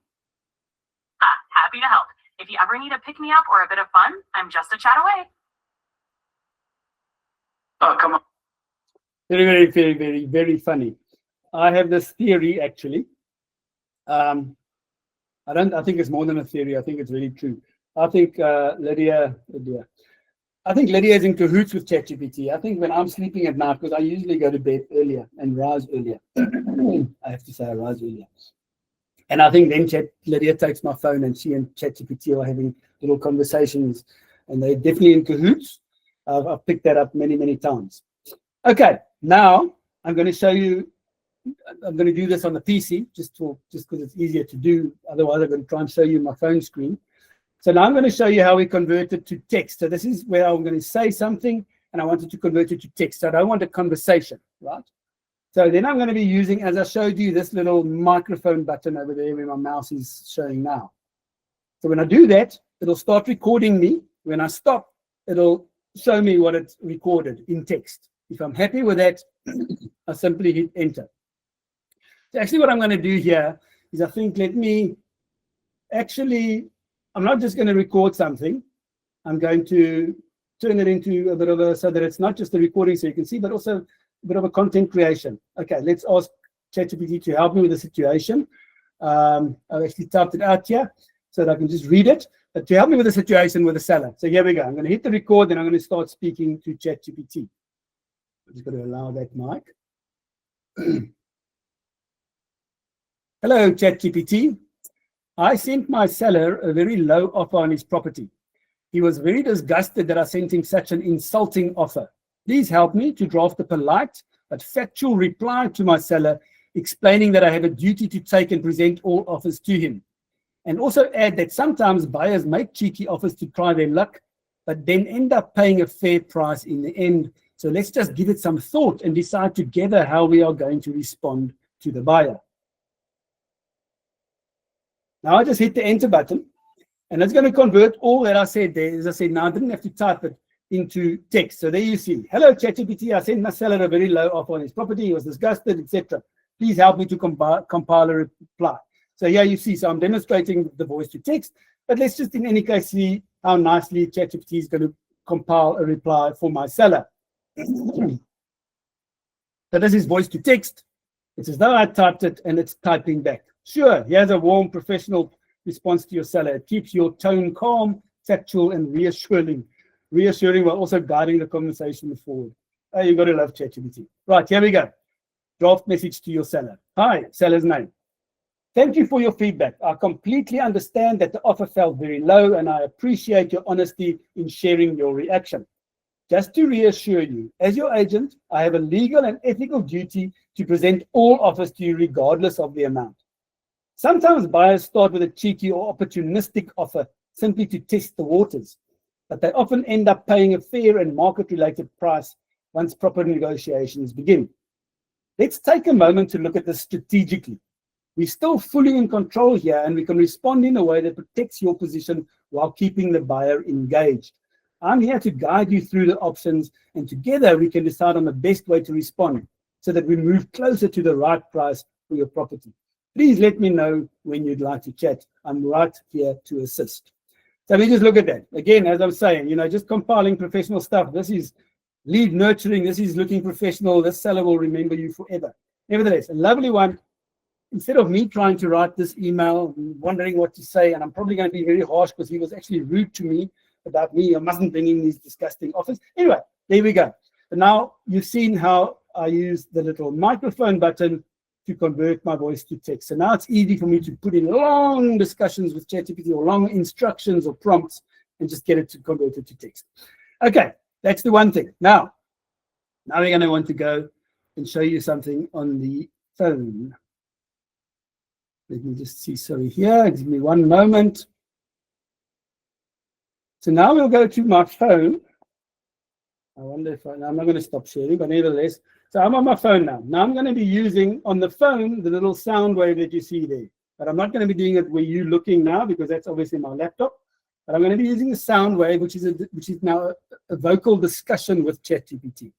Happy to help. If you ever need a pick-me-up or a bit of fun, I'm just a chat away. Oh, come on. Very, very, very, very, very funny. I have this theory, actually. I think it's more than a theory. I think it's really true. I think Lydia is in cahoots with ChatGPT. I think when I'm sleeping at night, because I usually go to bed earlier and rise earlier. I have to say I rise earlier. And I think then Lydia takes my phone and she and ChatGPT are having little conversations, and they're definitely in cahoots. I've picked that up many, many times. Okay, now I'm going to show you. I'm going to do this on the PC just because it's easier to do. Otherwise, I'm going to try and show you my phone screen. So now I'm going to show you how we convert it to text. So this is where I'm going to say something, and I wanted to convert it to text. So I don't want a conversation, right? So then I'm going to be using, as I showed you, this little microphone button over there where my mouse is showing now. So when I do that, it'll start recording me. When I stop, it'll show me what it's recorded in text. If I'm happy with that, I simply hit enter. So actually what I'm going to do here is I'm not just going to record something. I'm going to turn it into a bit of so that it's not just the recording so you can see, but also a bit of a content creation. Okay, let's ask ChatGPT to help me with the situation. I've actually typed it out here so that I can just read it. But to help me with the situation with the seller. So here we go. I'm going to hit the record, and I'm going to start speaking to ChatGPT. I'm just going to allow that mic. Hello, ChatGPT. I sent my seller a very low offer on his property. He was very disgusted that I sent him such an insulting offer. Please help me to draft a polite but factual reply to my seller, explaining that I have a duty to take and present all offers to him. And also add that sometimes buyers make cheeky offers to try their luck, but then end up paying a fair price in the end. So let's just give it some thought and decide together how we are going to respond to the buyer. Now I just hit the enter button, and it's going to convert all that I said there. As I said, now I didn't have to type it into text. So there you see, hello ChatGPT, I sent my seller a very low offer on his property. He was disgusted, etc. Please help me to compile a reply. So here you see, so I'm demonstrating the voice to text, but let's just in any case see how nicely ChatGPT is going to compile a reply for my seller. So this is voice to text. It's as though I typed it and it's typing back. Sure, here's a warm, professional response to your seller. It keeps your tone calm, factual, and reassuring while also guiding the conversation forward. Oh, you've got to love ChatGPT. Right, here we go. Draft message to your seller. Hi, seller's name. Thank you for your feedback. I completely understand that the offer felt very low, and I appreciate your honesty in sharing your reaction. Just to reassure you, as your agent, I have a legal and ethical duty to present all offers to you regardless of the amount. Sometimes buyers start with a cheeky or opportunistic offer simply to test the waters, but they often end up paying a fair and market-related price once proper negotiations begin. Let's take a moment to look at this strategically. We're still fully in control here, and we can respond in a way that protects your position while keeping the buyer engaged. I'm here to guide you through the options, and together we can decide on the best way to respond so that we move closer to the right price for your property. Please let me know when you'd like to chat. I'm right here to assist. So we just look at that. Again, as I'm saying, just compiling professional stuff. This is lead nurturing. This is looking professional. This seller will remember you forever. Nevertheless, a lovely one. Instead of me trying to write this email, wondering what to say, and I'm probably going to be very harsh because he was actually rude to me about me. I mustn't bring in these disgusting offers. Anyway, there we go. And now you've seen how I use the little microphone button to convert my voice to text. So now it's easy for me to put in long discussions with ChatGPT or long instructions or prompts and just get it to convert it to text. Okay, that's the one thing. Now we're going to want to go and show you something on the phone. Let me just see, sorry, here, give me one moment. So now we'll go to my phone. I wonder if I'm not going to stop sharing, but nevertheless. So I'm on my phone now. Now I'm going to be using on the phone the little sound wave that you see there. But I'm not going to be doing it where you're looking now because that's obviously my laptop. But I'm going to be using a sound wave, which is now a vocal discussion with ChatGPT.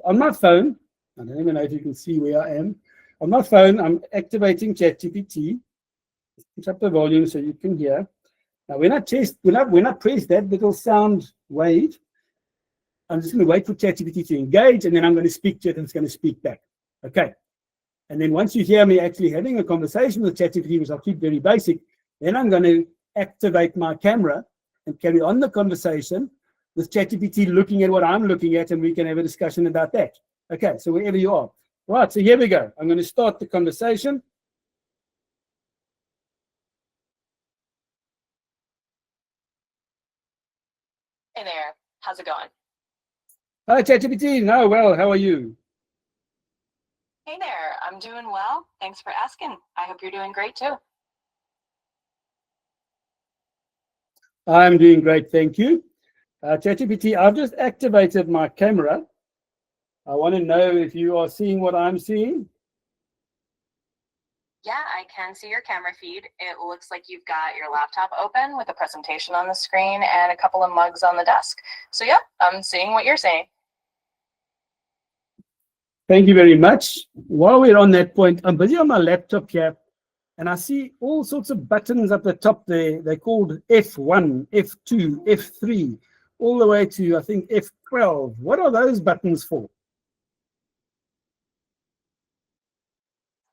On my phone, I don't even know if you can see where I am. On my phone, I'm activating ChatGPT. Put up the volume so you can hear. Now, when I press that little sound wave, I'm just going to wait for ChatGPT to engage, and then I'm going to speak to it, and it's going to speak back. Okay. And then once you hear me actually having a conversation with ChatGPT, which I'll keep very basic, then I'm going to activate my camera and carry on the conversation with ChatGPT looking at what I'm looking at, and we can have a discussion about that. Okay, so wherever you are. Right, so here we go. I'm going to start the conversation. Hey there, how's it going? Hi, ChatGPT. No, well, how are you? Hey there, I'm doing well. Thanks for asking. I hope you're doing great too. I'm doing great, thank you. ChatGPT, I've just activated my camera. I want to know if you are seeing what I'm seeing. Yeah, I can see your camera feed. It looks like you've got your laptop open with a presentation on the screen and a couple of mugs on the desk. So yeah, I'm seeing what you're saying. Thank you very much. While we're on that point, I'm busy on my laptop here, and I see all sorts of buttons at the top there. They're called F1, F2, F3, all the way to, I think, F12. What are those buttons for?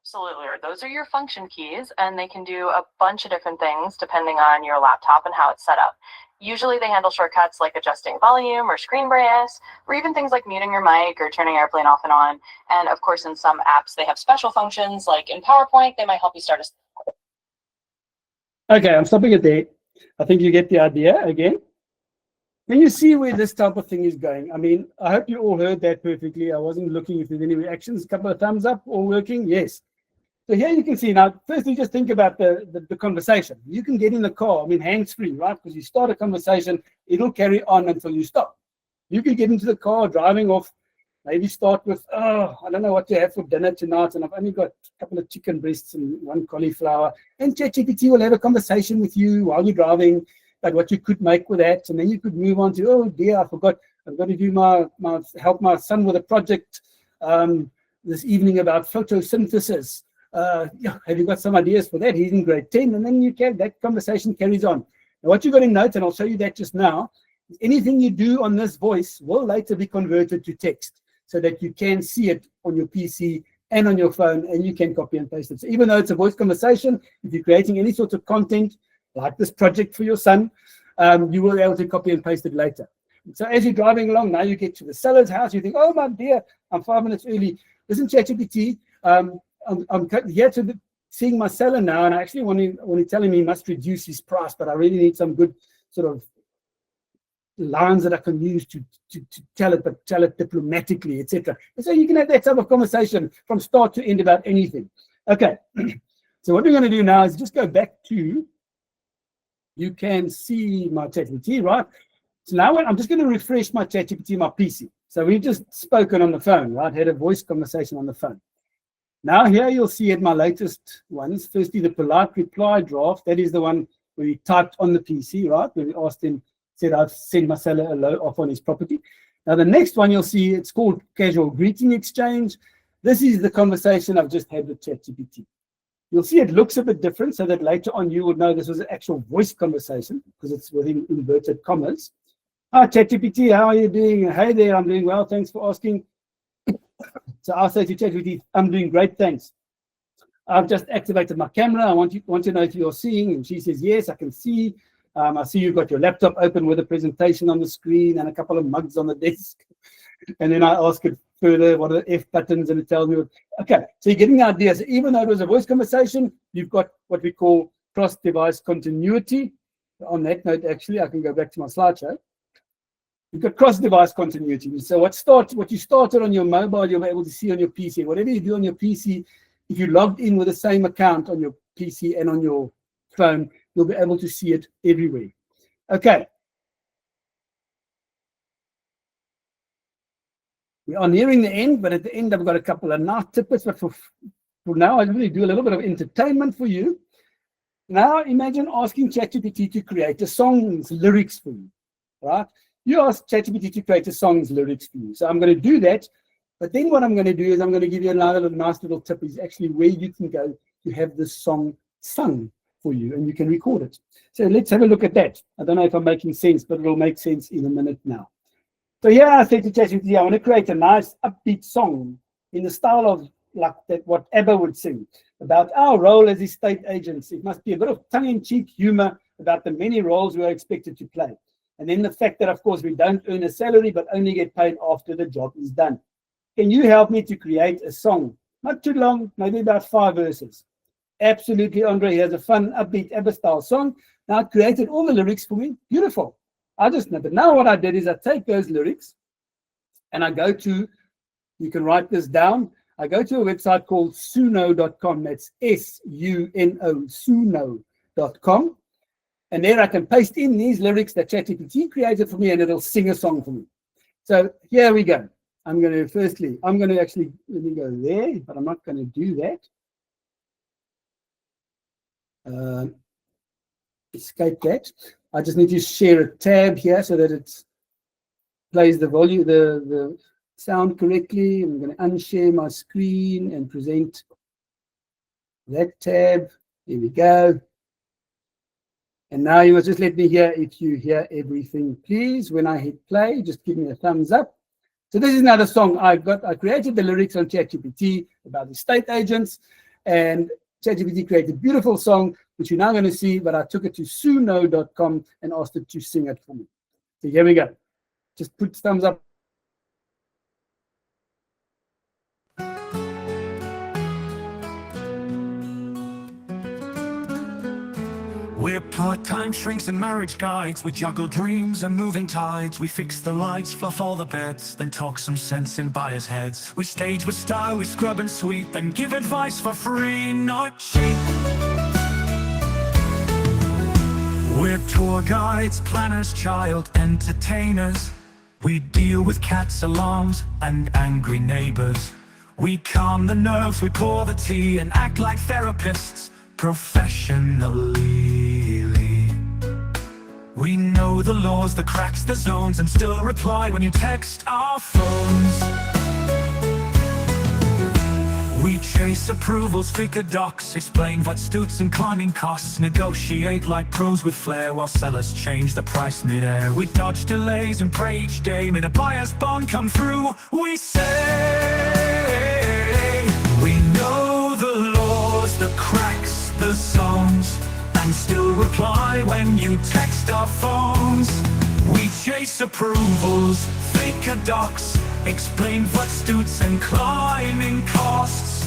Absolutely. Those are your function keys, and they can do a bunch of different things depending on your laptop and how it's set up. Usually they handle shortcuts like adjusting volume or screen brightness, or even things like muting your mic or turning airplane off and on. And of course, in some apps, they have special functions, like in PowerPoint, they might help you start a... Okay, I'm stopping it there. I think you get the idea again. Can you see where this type of thing is going? I mean, I hope you all heard that perfectly. I wasn't looking if there's any reactions. A couple of thumbs up, all working? Yes. So here you can see now, firstly, just think about the conversation. You can get in the car, I mean, hands-free, right? Because you start a conversation, it'll carry on until you stop. You can get into the car, driving off, maybe start with, oh, I don't know what to have for dinner tonight, and I've only got a couple of chicken breasts and one cauliflower. And ChatGPT will have a conversation with you while you're driving about what you could make with that. And then you could move on to, oh dear, I forgot, I've got to do help my son with a project this evening about photosynthesis. Yeah, have you got some ideas for that? He's in grade 10, and then that conversation carries on. Now, what you're going to note, and I'll show you that just now, is anything you do on this voice will later be converted to text so that you can see it on your PC and on your phone, and you can copy and paste it. So even though it's a voice conversation, if you're creating any sort of content like this project for your son, you will be able to copy and paste it later. So as you're driving along, now you get to the seller's house, you think, oh my dear, I'm 5 minutes early. Listen, ChatGPT, I'm here to seeing my seller now, and I actually want to tell him he must reduce his price, but I really need some good sort of lines that I can use to tell it, but tell it diplomatically, etc. And so you can have that type of conversation from start to end about anything. Okay, so what we're going to do now is just go back to, you can see my ChatGPT, right? So now I'm just going to refresh my ChatGPT, my PC. So we've just spoken on the phone, right? Had a voice conversation on the phone. Now here you'll see at my latest ones, firstly, the polite reply draft. That is the one where he typed on the PC, right? Where we asked him, said, I've sent my seller a low off on his property. Now the next one you'll see, it's called casual greeting exchange. This is the conversation I've just had with ChatGPT. You'll see it looks a bit different, so that later on you would know this was an actual voice conversation because it's within inverted commas. Hi, ChatGPT, how are you doing? Hey there, I'm doing well. Thanks for asking. So I'll say to ChatGPT, I'm doing great, thanks. I've just activated my camera. I want to know if you're seeing. And she says, yes, I can see. I see you've got your laptop open with a presentation on the screen and a couple of mugs on the desk. And then I ask it further, what are the F buttons? And it tells me, okay, so you're getting the idea. So even though it was a voice conversation, you've got what we call cross-device continuity. On that note, actually, I can go back to my slideshow. You've got cross-device continuity. So what you started on your mobile, you'll be able to see on your PC. Whatever you do on your PC, if you logged in with the same account on your PC and on your phone, you'll be able to see it everywhere. Okay. We are nearing the end, but at the end I've got a couple of nice tidbits, but for now I really do a little bit of entertainment for you. Now imagine asking ChatGPT to create a song's lyrics for you, right? You ask ChatGPT to create a song's lyrics for you. So I'm going to do that, but then what I'm going to do is I'm going to give you another nice little tip is actually where you can go to have this song sung for you and you can record it. So let's have a look at that. I don't know if I'm making sense, but it'll make sense in a minute now. So here I said to ChatGPT, I want to create a nice upbeat song in the style of like that what ABBA would sing about our role as estate agents. It must be a bit of tongue-in-cheek humor about the many roles we are expected to play. And then the fact that, of course, we don't earn a salary, but only get paid after the job is done. Can you help me to create a song? Not too long, maybe about 5 verses. Absolutely, Andre. He has a fun, upbeat, ABBA-style song. Now, it created all the lyrics for me. Beautiful. I just know. But now what I did is I take those lyrics and I go to, you can write this down. I go to a website called suno.com. That's S-U-N-O, suno.com. And there I can paste in these lyrics that ChatGPT created for me and it'll sing a song for me. So here we go. I'm going to actually, let me go there, but I'm not going to do that. Escape that. I just need to share a tab here so that it plays the volume, the sound correctly. I'm going to unshare my screen and present that tab. Here we go. And now you must just let me hear if you hear everything, please. When I hit play, just give me a thumbs up. So this is another song I created the lyrics on ChatGPT about estate agents, and ChatGPT created a beautiful song, which you're now going to see, but I took it to suno.com and asked it to sing it for me. So here we go. Just put thumbs up. We're part-time shrinks and marriage guides. We juggle dreams and moving tides. We fix the lights, fluff all the beds, then talk some sense in buyers' heads. We stage with style, we scrub and sweep, and give advice for free, not cheap. We're tour guides, planners, child entertainers. We deal with cats, alarms, and angry neighbors. We calm the nerves, we pour the tea, and act like therapists professionally. We know the laws, the cracks, the zones, and still reply when you text our phones. We chase approvals, figure docs, explain what suits and climbing costs, negotiate like pros with flair while sellers change the price mid-air. We dodge delays and pray each day, may the buyer's bond come through. We say we know the laws, the cracks, the zones, and still reply when you text our phones. We chase approvals, fake docs, explain what suits and climbing costs,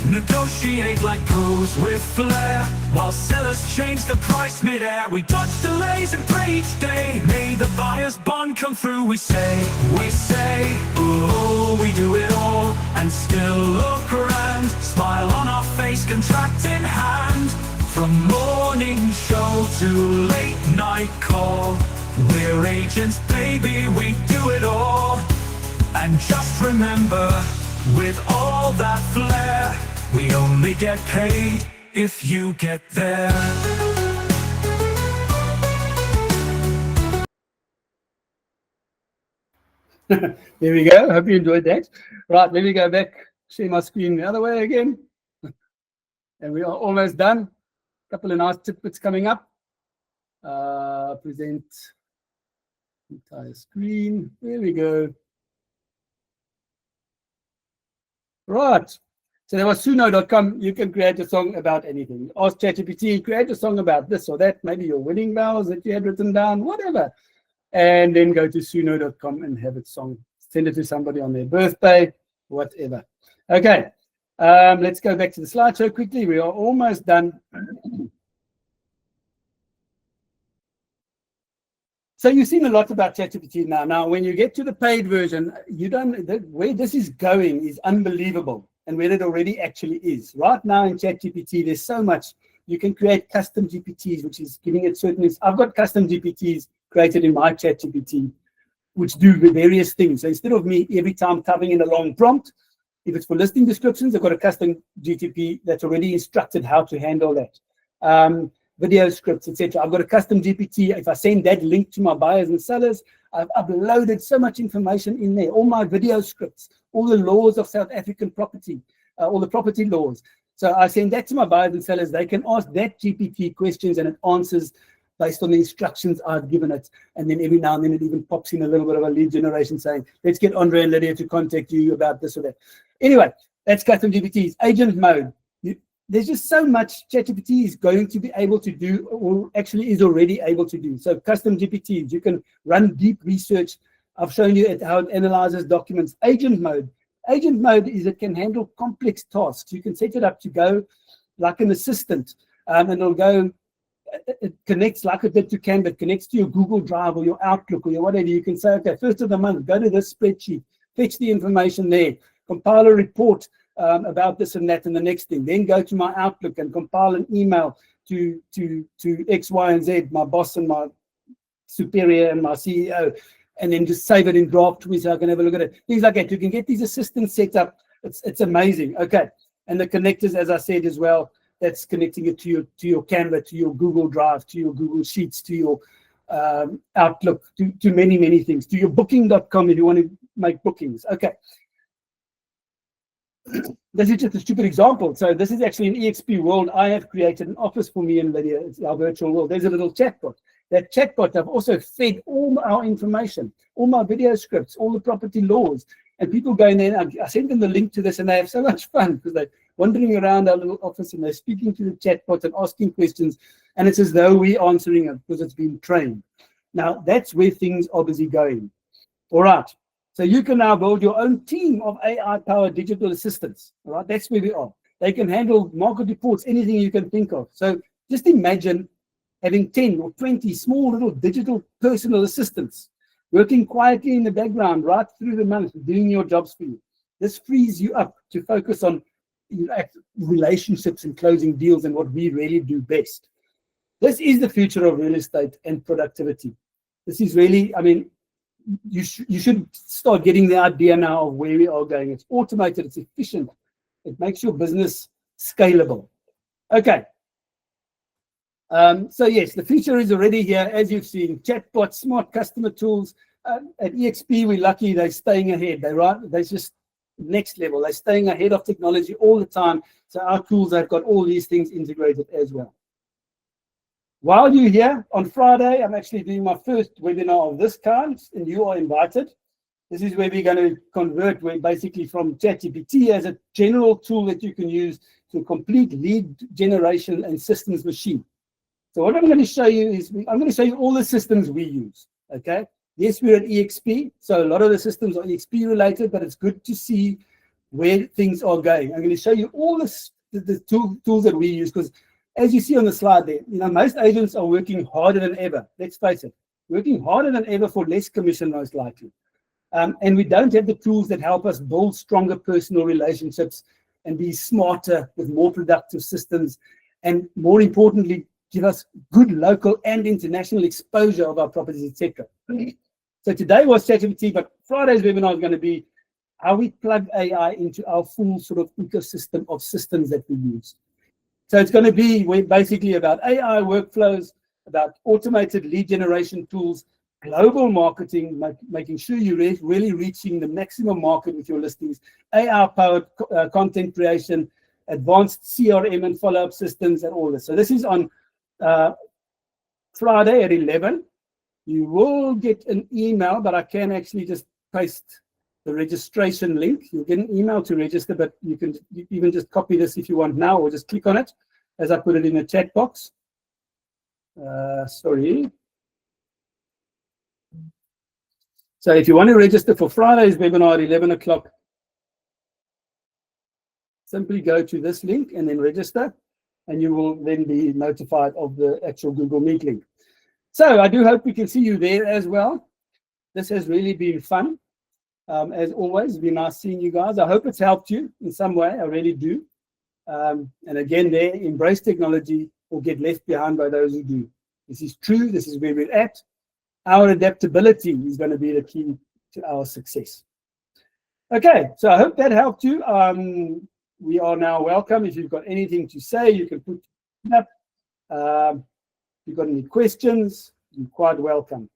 negotiate like pros with flair while sellers change the price mid-air. We dodge delays and pray each day, may the buyer's bond come through. We say, oh, we do it all and still look grand, smile on our face, contract in hand. From morning show to late night call, we're agents, baby, we do it all. And just remember, with all that flair, we only get paid if you get there. There we go. Hope you enjoyed that. Right, let me go back, share my screen the other way again. And we are almost done. Couple of nice tidbits coming up. Present entire screen. There we go. Right. So there was suno.com. You can create a song about anything. Ask ChatGPT, create a song about this or that, maybe your wedding vows that you had written down, whatever. And then go to suno.com and have it song. Send it to somebody on their birthday, whatever. Okay. Let's go back to the slideshow quickly. We are almost done. So you've seen a lot about ChatGPT now. Now, when you get to the paid version, where this is going is unbelievable, and where it already actually is. Right now in ChatGPT, there's so much. You can create custom GPTs, which is giving it certain. I've got custom GPTs created in my ChatGPT which do the various things. So instead of me every time typing in a long prompt, if it's for listing descriptions, I've got a custom GTP that's already instructed how to handle that. Video scripts, etc. I've got a custom GPT. If I send that link to my buyers and sellers, I've uploaded so much information in there, all my video scripts, all the laws of South African property, all the property laws. So I send that to my buyers and sellers. They can ask that GPT questions and it answers based on the instructions I've given it. And then every now and then it even pops in a little bit of a lead generation saying, let's get Andre and Lydia to contact you about this or that. Anyway, that's custom GPTs. Agent mode. There's just so much ChatGPT is going to be able to do, or actually is already able to do. So custom GPTs, you can run deep research. I've shown you how it analyzes documents. Agent mode. Agent mode is it can handle complex tasks. You can set it up to go like an assistant, and it'll go, it connects like it did to Canva, it connects to your Google Drive or your Outlook or your whatever. You can say, okay, first of the month, go to this spreadsheet, fetch the information there, compile a report about this and that and the next thing. Then go to my Outlook and compile an email to X, Y, and Z, my boss and my superior and my CEO, and then just save it in draft so I can have a look at it. Things like that. You can get these assistants set up. It's amazing. Okay. And the connectors, as I said as well, that's connecting it to your Canva, to your Google Drive, to your Google Sheets, to your Outlook, to many, many things, to your booking.com if you want to make bookings. Okay. This is just a stupid example. So this is actually an EXP world. I have created an office for me and Lydia. It's our virtual world. There's a little chatbot. That chatbot, I've also fed all our information, all my video scripts, all the property laws. And people go in there, and I send them the link to this, and they have so much fun because they're wandering around our little office and they're speaking to the chatbot and asking questions. And it's as though we're answering it because it's been trained. Now, that's where things are busy going. All right. So you can now build your own team of AI-powered digital assistants. All right, that's where we are. They can handle market reports, anything you can think of. So just imagine having 10 or 20 small little digital personal assistants working quietly in the background right through the month, doing your jobs for you. This frees you up to focus on relationships and closing deals and what we really do best. This is the future of real estate and productivity. This is really, I mean, you should start getting the idea now of where we are going. It's automated, it's efficient, it makes your business scalable. Okay. So yes, the future is already here, as you've seen. Chatbots, smart customer tools. At EXP, we're lucky they're staying ahead. They're just next level. They're staying ahead of technology all the time. So our tools have got all these things integrated as well. While you're here, on Friday, I'm actually doing my first webinar of this kind, and you are invited. This is where we're going to convert basically from ChatGPT as a general tool that you can use to a complete lead generation and systems machine. So what I'm going to show you is, I'm going to show you all the systems we use, okay? Yes, we're at EXP, so a lot of the systems are EXP related, but it's good to see where things are going. I'm going to show you all the tools that we use, because as you see on the slide there, most agents are working harder than ever. Let's face it, working harder than ever for less commission, most likely. And we don't have the tools that help us build stronger personal relationships and be smarter with more productive systems. And more importantly, give us good local and international exposure of our properties, etc. So today was ChatGPT, but Friday's webinar is going to be how we plug AI into our full sort of ecosystem of systems that we use. So it's going to be basically about AI workflows, about automated lead generation tools, global marketing, making sure you're really reaching the maximum market with your listings, AI-powered content creation, advanced CRM and follow-up systems, and all this. So this is on Friday at 11. You will get an email, but I can actually just paste the registration link. You'll get an email to register, but you can even just copy this if you want now, or just click on it as I put it in the chat box. Sorry. So if you want to register for Friday's webinar at 11 o'clock, simply go to this link and then register, and you will then be notified of the actual Google Meet link. So I do hope we can see you there as well. This has really been fun. As always, it's been nice seeing you guys. I hope it's helped you in some way. I really do. And again, there, embrace technology or get left behind by those who do. This is true. This is where we're at. our adaptability is going to be the key to our success. Okay, so I hope that helped you. We are now welcome. If you've got anything to say, you can put it up. If you've got any questions, you're quite welcome.